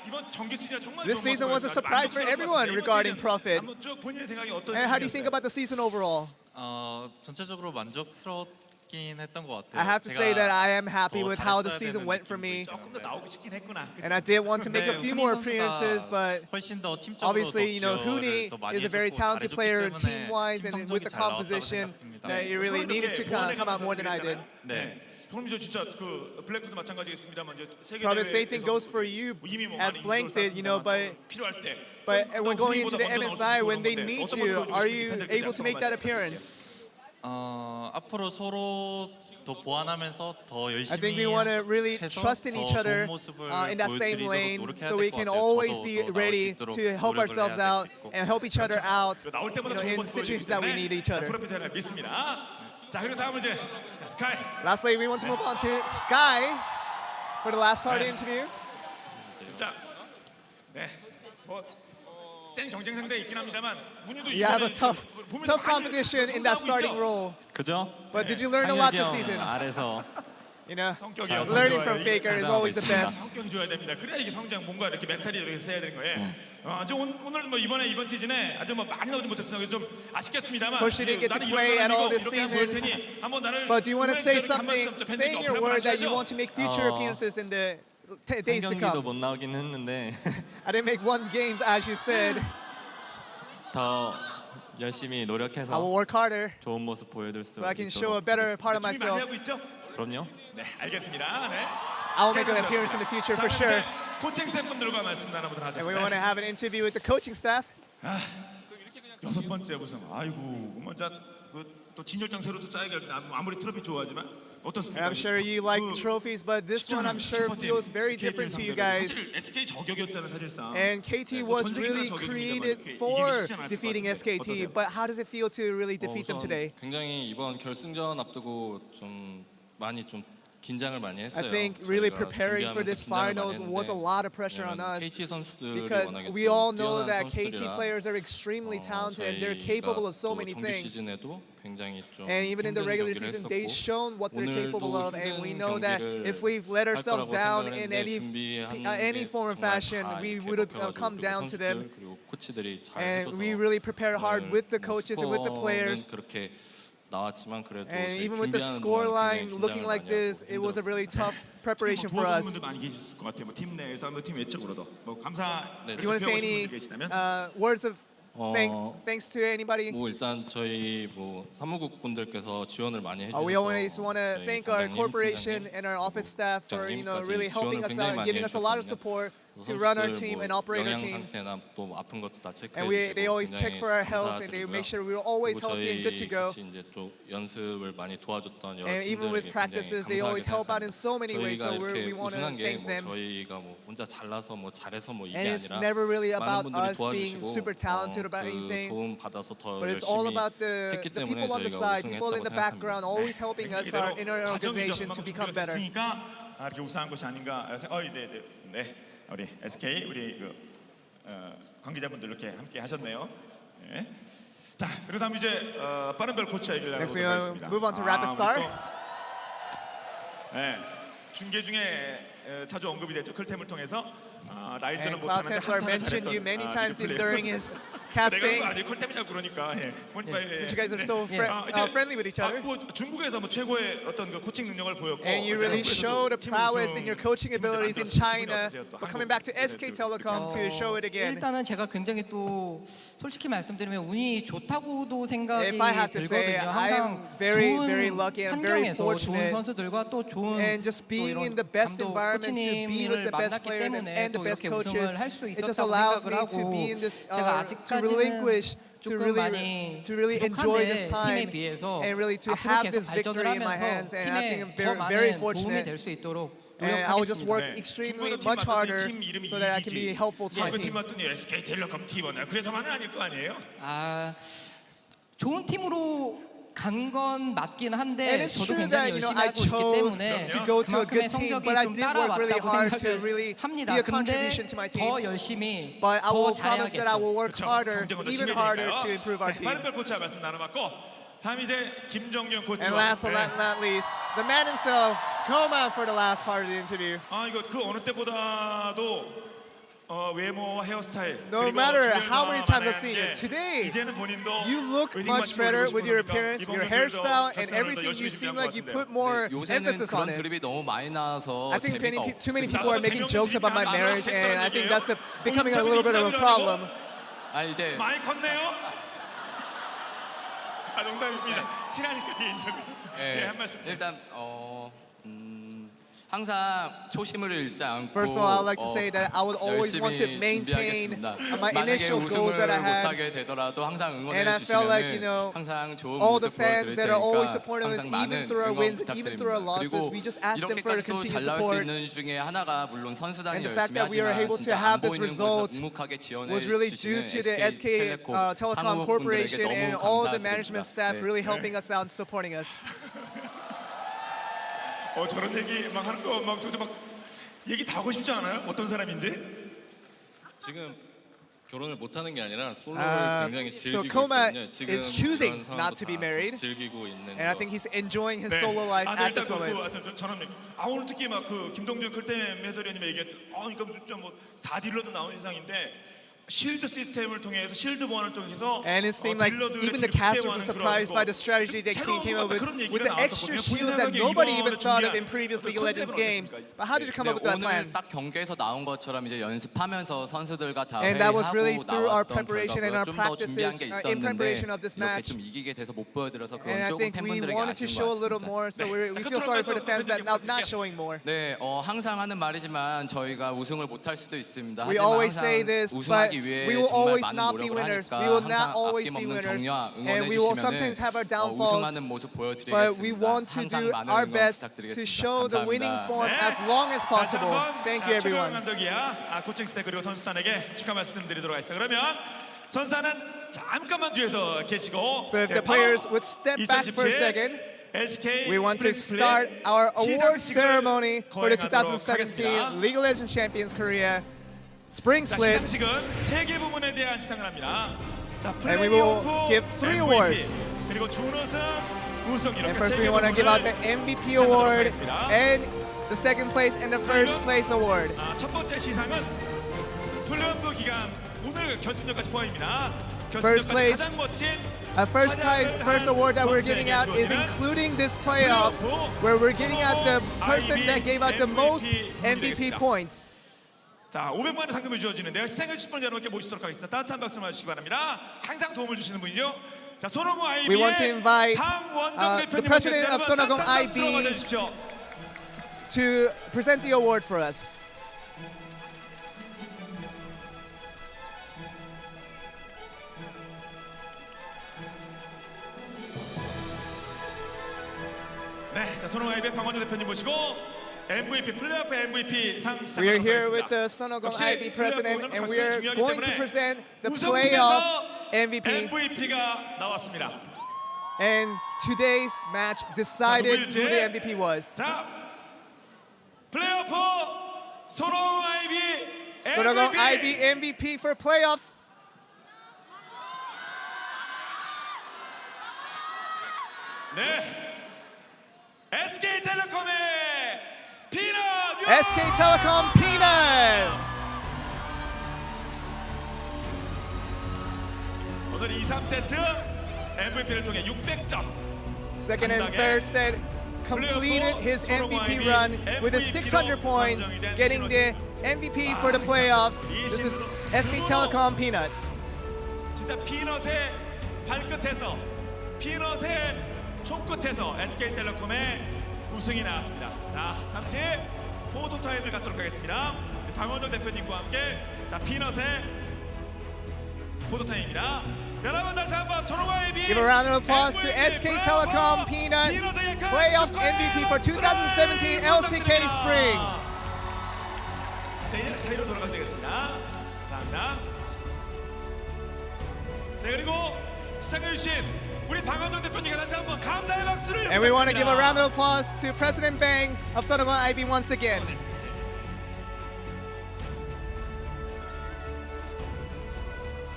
이번 정규 시즌 정말 This 좋은 season was a 모습을 surprise for 만족스러운 everyone 모습. regarding 이번 시즌 Profit. 한번 쭉 본인의 생각이 어떤지. And how do you think about the season overall? 전체적으로 만족스럽긴 했던 것 같아요. I have to say that I am happy 더 with how the 잘했어야 season 되는 went for me. 조금 더 나오고 싶긴 했구나. And I did want to make a few more appearances, but 훨씬 더 팀적으로 obviously, Huni 더 많이 is a very 해줬고 talented 잘해줬기 player 때문에 team-wise and 팀 with the 성적이 잘 나왔다고 composition 생각합니다. that you really needed to come out more than I did. 네. 그럼 이제 진짜 그 블랙도 마찬가지겠습니다만 이제 세계 Probably the same thing 대회에서 goes for you 이미 뭐 as 많은 Blank 인정을 did, 쌓았습니다만 필요할 때. but when going into the 후니보다 먼저 MSI, 나올 when 수 they 있는 need 어떤 you, 모습을 are 보여주고 you 싶은지 able to make that 팬들께 appearance? 앞으로 서로 더 보완하면서 더 I 열심히 think we want to really 해서 trust in 더 each other 좋은 모습을 in that same 보여드리도록 lane, 노력해야 so 될 we 것 can 같아요. always 저도 be 더 나올 수 ready 있도록 to help 노력을 ourselves 해야 out 되겠고. and help each other out 나올 때마다 좋은 in 모습 situations 보여주기 that we need 때문에 each other. 프로핏 잘 믿습니다. 자 그리고 다음은 이제 스카이. Lastly, we want to move on to Sky for the last part of the interview. 자, 네, 뭐센 경쟁 상대 있긴 합니다만 문희도 You have a 이번에 보면서 tough 많이 competition in that 성장하고 starting 있죠? role. 그죠? But did you learn a lot this 상혁이 형 season? 아래서 You know, learning from Faker is always the best. 성격이 좋아야 됩니다. 그래야 이게 성장 뭔가 이렇게 멘탈이 이렇게 써야 되는 거예요. 아주 오늘 뭐 이번 시즌에 아주 뭐 많이 나오지 못했으나 좀 아쉽겠습니다만 Of course, she didn't get to 나는 play 이런 at all 사람이고 this 이렇게 한번 볼 season. 테니 한번 나를 But do you want to say 응원해주세요. something? 한번 팬들께 Say in your 어필 word that you 하셔야죠. want to make future appearances in the days to 경기도 come. 못 나오긴 했는데 I didn't make one games, as you said. 더 열심히 I will 노력해서 work harder 좋은 모습 보여줄 수 so I can show a 있도록 better part of 준비 많이 myself. 하고 있죠? 그럼요. 네, 알겠습니다. 네. I will make an appearance in the future for sure. 코칭 스태프분들과 말씀 나눠보도록 하죠. And we want to have an interview with the coaching staff. 여섯 번째 우승. 아이고, 뭐또 진열장 새로 또 짜야 될 아무리 트로피 좋아하지만 어떻습니까? And I'm sure you like the trophies, but this one I'm sure feels very different to you guys. 사실 SK 저격이었잖아요, 사실상. And KT was really created for defeating SKT, but how does it feel to really defeat them today? 굉장히 이번 결승전 앞두고 좀 많이 좀 긴장을 많이 했어요. I think really 저희가 preparing for this 준비하면서 긴장을 finals 많이 was a 했는데 lot of pressure on 왜냐면 us KT 선수들이 because 워낙에 we all 좀 know 뛰어난 that KT 선수들이라 players are extremely talented and they're 저희가 capable of so 또 many 정규 things. 시즌에도 굉장히 좀 And even in the 힘든 regular 경기를 season, 했었고 they've shown what they're capable of, and we know that 경기를 if we've let 할 ourselves 거라고 down 생각을 in 했는데 any 준비한 form or 게 정말 fashion, 다 we 이렇게 would have 먹혀가지고 come 그리고 down to them. 선수들 그리고 코치들이 잘 And 해줘서 we really prepare hard with the coaches and with the 스코어는 players. 그렇게 나왔지만 그래도 And 저희 even with the 준비하는 scoreline 동안 looking 굉장히 like 긴장을 this, 많이 it was a 하고 really tough preparation for 도와주는 us. 분들 많이 계셨을 것 같아요. 뭐팀 내에서, 뭐팀 외적으로도 뭐 감사. 네. Do you want to say any words of thanks to anybody? 뭐 일단 저희 뭐 사무국 분들께서 지원을 많이 해주셔서 We always want to 저희 thank our 단장님, corporation 팀장님, and our office staff for 부장님까지 really helping 지원을 us 굉장히 out and 많이 giving us a lot of 해주셨거든요. support. to run our 선수들 team 뭐 and operate our 영양 team. 상태나 또 아픈 것도 다 체크해 And they 주시고 always check 굉장히 for our health and they 감사드리고요. make sure we're always 그리고 healthy and good to 저희 go. 같이 이제 또 연습을 많이 도와줬던 여러 And even with 팀들에게 practices, they 굉장히 always help out 감사하게 in so many ways. 저희가 So 이렇게 we want to 우승한 게 thank 뭐 them. 저희가 뭐 혼자 잘나서 뭐 잘해서 뭐 이게 And it's 아니라 never really about 많은 분들이 us being 도와주시고 super talented about 그 anything. 도움 받아서 더 But it's all 열심히 about the 했기 people 때문에 on the 저희가 side, people in the 우승했다고 background, 생각합니다. always helping us in our organization to become better. 됐으니까 이렇게 우승한 것이 아닌가. 네. 우리 SK 우리 관계자분들 이렇게 함께 하셨네요. 네. 자, 그리고 다음 이제 빠른 별 코치 얘기를 Next, we 나눠보도록 하겠습니다. move on to Rapid Star. 네, 중계 중에 자주 언급이 됐죠. 클템을 통해서 라이트는 And Cloud 못하는데 Templar 한타는 mentioned you 잘했던 many times 플레이어. during his 내가 casting. 이거 아직 콜템이냐고 그러니까. Since you guys are so friendly with each other. 뭐 중국에서 뭐 최고의 어떤 그 코칭 능력을 보였고. And you really showed a prowess in your coaching abilities in China. But coming back to SK Telecom to show it again. 일단은 제가 굉장히 또 솔직히 말씀드리면 운이 좋다고도 생각이 If I have to say, 들거든요. I am 항상 very, 좋은 very lucky and very 환경에서 좋은 fortunate. 선수들과 또 좋은 And just 또 being 이런 in the best 감독, environment to be with 코치님을 the best 만났기 players 때문에 and the 또 best 이렇게 coaches, 우승을 할 수 it just 있었다고 allows 생각을 me 하고 to be in this, 제가 to 아직까지는 relinquish, to 조금 really, 많이 to really enjoy this 부족한데 팀에 time 비해서 and really to 앞으로 have 계속 this victory in my 발전을 hands. 하면서 And I think 팀에 I'm 더 very, 많은 very 도움이 fortunate. 될 수 있도록 And I will just work 노력하겠습니다. extremely 중국에서 팀 much 맡았더니 harder 팀 이름이 so that I can be 이기지. helpful to my 한국 팀 team. 맡더니 SK텔레콤 T1. 그래서만은 아닐 거 아니에요? 좋은 팀으로 간 건 맞긴 한데 And it's 저도 true 굉장히 that 열심히 I 하고 있기 chose 때문에 to go to a 그만큼의 good team, 성적이 but I 좀 did work really 따라왔다고 hard to 생각을 really 합니다. be a 근데 contribution to my team. 더 열심히 But I 더 will promise that I 잘해야겠죠. will work harder, even harder to improve our team. 빠른별 코치와 말씀 나눠봤고 다음 이제 김정균 코치와. And last but not least, the man himself, Koma, for the last part of the interview. 이거 그 어느 때보다도 외모와 헤어스타일. No matter how many times I've seen you, today 이제는 본인도 you look much better with your appearance, your hairstyle, and everything. You seem like you put more emphasis on it. 드립이 너무 많이 나와서 I think 재미가 too many 없습니다. people are making jokes about my marriage, and I think that's becoming a little bit of a problem. 이제 많이 컸네요. 농담입니다. 친하니까 개인적으로. 네, 한 말씀. 일단 항상 초심을 잃지 않고 First of all, I'd like to say that I would always want to 열심히 maintain 준비하겠습니다. my 만약에 initial goals that I 우승을 had. 못하게 되더라도 항상 And 응원해 I felt like, you 주시면 know, 항상 좋은 all the 모습 fans 보여드릴 that are always 테니까 supporting us, 항상 even 많은 through our 응원 wins, even through our 부탁드립니다. losses, 그리고 we just ask them for 이렇게까지 또 continued 잘 나올 수 support. 있는 중에 하나가 물론 선수단이 And the fact 열심히 that we are 하지만 able to 진짜 have 안 this 보이는 result 곳에서 묵묵하게 지원해 was really due 주시는 to the SK Telecom Corporation and all the management staff really helping us out and supporting us. 저런 얘기 막 하는 거 막 저도 막 얘기 다 하고 싶지 않아요? 어떤 사람인지? 지금 결혼을 못 하는 게 아니라 솔로를 굉장히 So 즐기고 Koma 있거든요. 지금 is choosing 이런 not 상황도 to be 다 married. 즐기고 있는 And I think he's enjoying his 네. solo life 근데 at 일단 this moment. 저는 오늘 특히 막 그 김동준 클템 해설위원님이 얘기했 그러니까 좀뭐 4딜러도 나온 이상인데 실드 시스템을 통해서 실드 보안을 통해서 And it seemed like even the casters were surprised by the strategy that King came up with the extra shields that nobody even thought of in previous League of Legends games. But how did you come up with that plan? 오늘 딱 경기에서 나온 것처럼 이제 연습하면서 선수들과 다 And that was 회의하고 really through our 나왔던 preparation and our 결과고요. 좀더 준비한 practices 게 in preparation 있었는데 of this 이렇게 match. 좀 이기게 돼서 못 보여드려서 And I 그건 조금 think we 팬분들에게 wanted to 아쉬운 show a 것 little 같습니다. more, so we feel sorry for the fans that not showing more. 네, 항상 하는 말이지만 저희가 우승을 못할 수도 있습니다. We 하지만 always 항상 say this, but 우승하기 위해 we will 정말 always 많은 not be 노력을 winners. 하니까 We will 항상 not always be 아낌없는 winners, 격려와 and we will sometimes have our 응원해 주시면 downfalls. 우승하는 모습 But we 보여드리겠습니다. want to 항상 do 많은 our 응원 best to 부탁드리겠습니다. show the winning 감사합니다. form as long as possible. Thank you, 최경 everyone. 감독이야 코칭 스텝 그리고 선수단에게 축하 말씀드리도록 하겠습니다. 그러면 선수단은 잠깐만 뒤에서 계시고 So if the players would step back for a second, we want to start our award ceremony for the 2017 League of Legends Champions Korea Spring Split. 시상식은 3개 부문에 대한 시상을 합니다. 자, And we will 플레이오프, give 3 awards. 그리고 준우승, 우승 이렇게 And first 3개 we want to give out the MVP award and the second place and the first place award. 첫 번째 시상은 플레이오프 기간 오늘 결승전까지 포함입니다. First place, 가장 멋진 first award that we're giving out is including this playoffs, where we're giving out the person that gave out the most MVP points. 자, 500만 원 상금이 주어지는데요. 시상해 주실 분 여러분께 모시도록 하겠습니다. 따뜻한 박수 맞으시기 바랍니다. 항상 도움을 주시는 분이죠. 자, 손오공 We want to IB의 invite 당 원정 the 대표님 president of 모셨습니다. Sonogong 따뜻한 박수로 IB 맞아주십시오. to present the award for us. 자, 손흥아이비 방원효 대표님 모시고 MVP 플레이오프 MVP 상 We are 시작하도록 here with the 하겠습니다. Sonogong 역시 IB president, 플레이오프는 and we are 각성이 중요하기 going to 때문에 present the 우승팀에서 playoff MVP. MVP가 나왔습니다. And today's match decided 누구일지? who the MVP was. 자, 플레이오프 손흥 아이비 Sonogong MVP. IB MVP for playoffs. 네, SK텔레콤의 피넛. SK Telecom Peanut. 오늘 2, 3세트 MVP를 통해 600점. Second and third set completed his MVP run with his 600 points, getting the MVP for the playoffs. This is SK Telecom Peanut. 진짜 피넛의 발끝에서, 피넛의 총끝에서 SK텔레콤의 우승이 나왔습니다. 자, 잠시 포토 타임을 갖도록 하겠습니다. 방원정 대표님과 함께 자, 피넛의 포토 타임입니다. 여러분 다시 한번 손흥아이비 Give a round of applause to SK Telecom Peanut, playoffs MVP for 2017 LCK Spring. 네, 자리로 돌아가면 되겠습니다. 감사합니다. 네, 그리고 시상해주신 우리 방원정 대표님께 다시 한번 감사의 박수를 And we want to give a 부탁드립니다. round of applause to President Bang of Sonogong IB once again.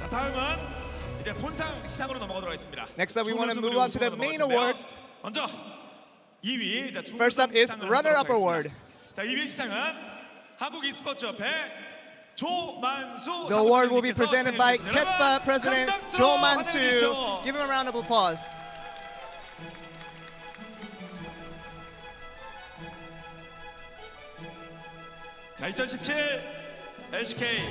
자, 다음은 이제 본상 시상으로 넘어가도록 하겠습니다. Next up, we want to 준우승 move on to the 그리고 main 우승으로 넘어갈 awards. 텐데요. 먼저 2위, 자, First up is 시상을 runner-up 하도록 award. 하겠습니다. 자, 2위 시상은 한국 e스포츠 협회 조만수 The award will be 사무총장님께서 presented by 시상해 주셨습니다. KESPA 여러분, President 큰 박수로 Jo 환영해 Man-soo. 주십시오. Give him a round of applause. 자, 2017 LCK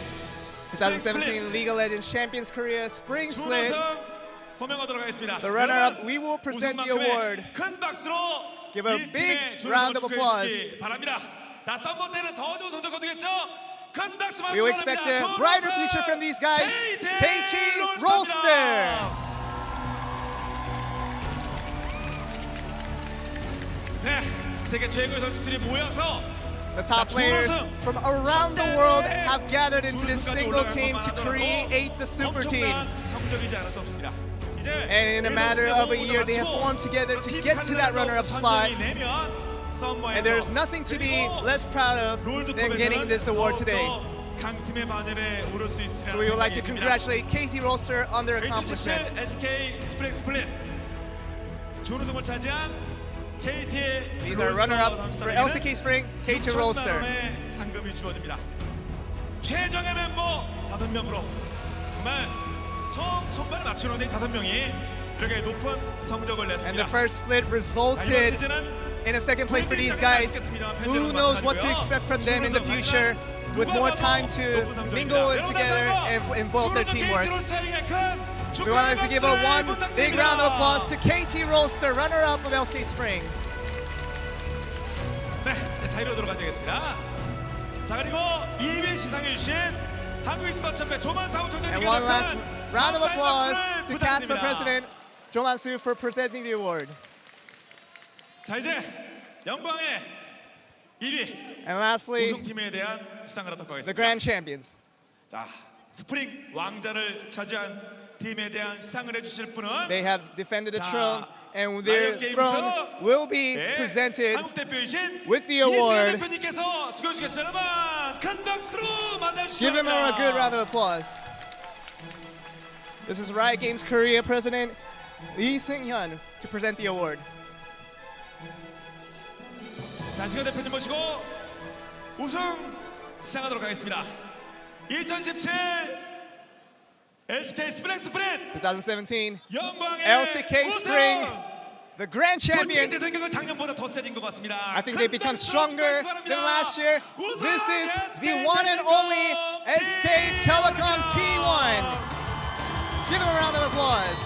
2017 League of Legends Champions Korea Spring Split. 준우승 호명하도록 하겠습니다. The runner-up, 여러분, we will present the 우승만큼의 award. 큰 박수로 Give a 이 big 팀의 준우승을 round of 축하해 applause. 주시기 바랍니다. 자, 썸머 때는 더 좋은 성적 거두겠죠? 큰 박수 We will expect a 바랍니다. brighter future from these guys. KT Rolster. 네, 세계 최고의 선수들이 모여서 The top players from around the world have gathered into this single team to create the super team. 엄청난 성적이지 않을 수 없습니다. 이제 And in a matter of a year, they have formed together to get to that runner-up spot. And there's nothing to be less proud of than getting this award today. 강팀의 반열에 오를 수 있으리라 So we would like to 생각이 듭니다. congratulate KT Rolster on their accomplishment. 2017 SK 스플릿 준우승을 차지한 KT의 These are runner-up for LCK Spring, KT Rolster. 상금이 주어집니다. 최정예 멤버 5명으로 정말 처음 손발을 맞추는데 5명이 이렇게 높은 성적을 And the 냈습니다. first split 자, 이번 resulted 시즌은 in a second place for these guys. Who knows what to expect from them in the future with more time to mingle together and involve their teamwork. We wanted to give a one big round of applause to KT Rolster, runner-up of LCK Spring. 네, 자리로 들어가야 되겠습니다. 자, 그리고 2위 시상해 주신 한국 e스포츠 협회 조만 사무총장님께 And one last round of applause to KESPA President Jo Man-soo for presenting the award. 자, 이제 영광의 1위 And lastly, 우승팀에 대한 시상을 하도록 the 하겠습니다. grand champions. 자, 스프링 왕자를 차지한 팀에 대한 시상을 해주실 분은 They have defended the 자, throne, and their 라이언 throne 게임에서 will be 네, presented 한국 대표이신 with the 이승현 award. 대표님께서 수고해주시겠습니다. 여러분, 큰 박수로 맞아주시기 Give him a good round 바랍니다. of applause. This is Riot Games Korea President Lee Seung-hyun to present the award. 자, 이승현 대표님 모시고 우승 시상하도록 하겠습니다. 2017 LCK 스프링 스프릿 2017 영광의 LCK Spring, the grand champions. 제 생각은 작년보다 더 세진 것 같습니다. I think they become stronger than last year. This is the one and only SK Telecom T1. Give them a round of applause.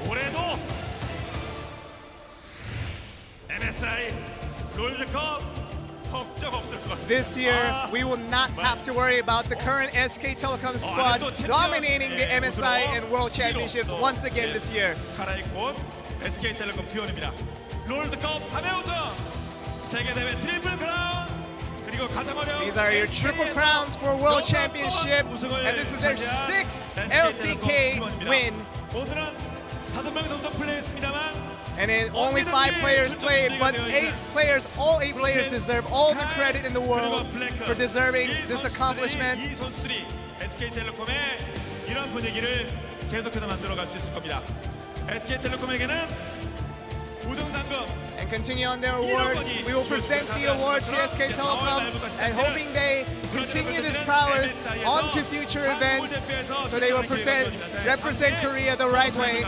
올해도 MSI 롤드컵 걱정 없을 것 같습니다. This year, we will not have to worry about the current SK Telecom squad dominating the MSI and World Championships once again this year. 갈아입고 온 SK텔레콤 T1입니다. 롤드컵 3회 우승, 세계대회 트리플 크라운, 그리고 가장 어려운 These are your triple crowns for World Championship, and this is their 6th LCK win. 오늘은 5명의 선수 플레이했습니다만 And then only 5 players played, but 8 players, all 8 players deserve all the credit in the world for deserving this accomplishment. 이 선수들이 SK텔레콤의 이런 분위기를 계속해서 만들어갈 수 있을 겁니다. SK텔레콤에게는 우등상금 And continue on their award, we will present the award to SK Telecom and hoping they continue this prowess onto future events so they will represent Korea the right way.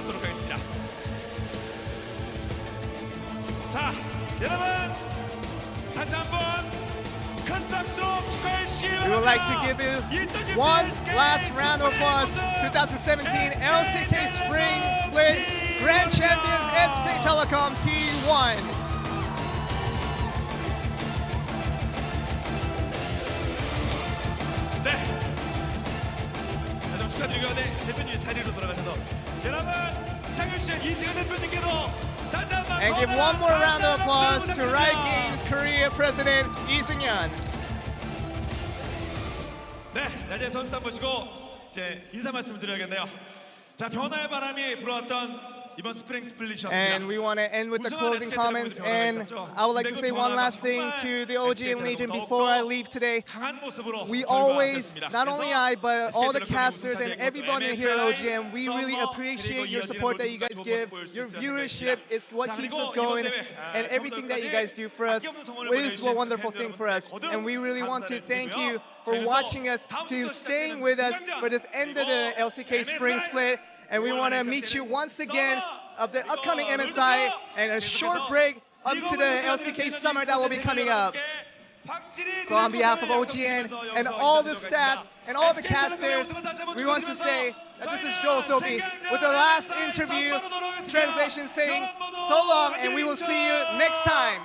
자, 여러분 다시 한번 큰 박수로 축하해 주시기 바랍니다. We would like to give you one last round of applause. 2017 LCK Spring Split Grand Champions SK Telecom T1. 네. 좀 축하드리고요. 네, 대표님 자리로 돌아가셔서 여러분 상윤씨 이승현 대표님께도 다시 한번 And give one more round of applause to Riot Games Korea President Lee Seung-yeon. 네, 이제 선수단 모시고 이제 인사 말씀을 드려야겠네요. 자, 변화의 바람이 불어왔던 이번 스프링 스플릿이었습니다. And we want to end with the closing comments. And I would like to say one last thing to the OGN Legion before I leave today. We always, not only I, but all the casters and everybody here at OGN, we really appreciate your support that you guys give. Your viewership is what keeps us going, and everything that you guys do for us is a wonderful thing for us. And we really want to thank you for watching us, to staying with us for this end of the LCK Spring Split. And we want to meet you once again of the upcoming MSI and a short break up to the LCK Summer that will be coming up. So on behalf of OGN and all the staff and all the casters, we want to say that this is Joel Sophie with the last interview translation saying so long, and we will see you next time.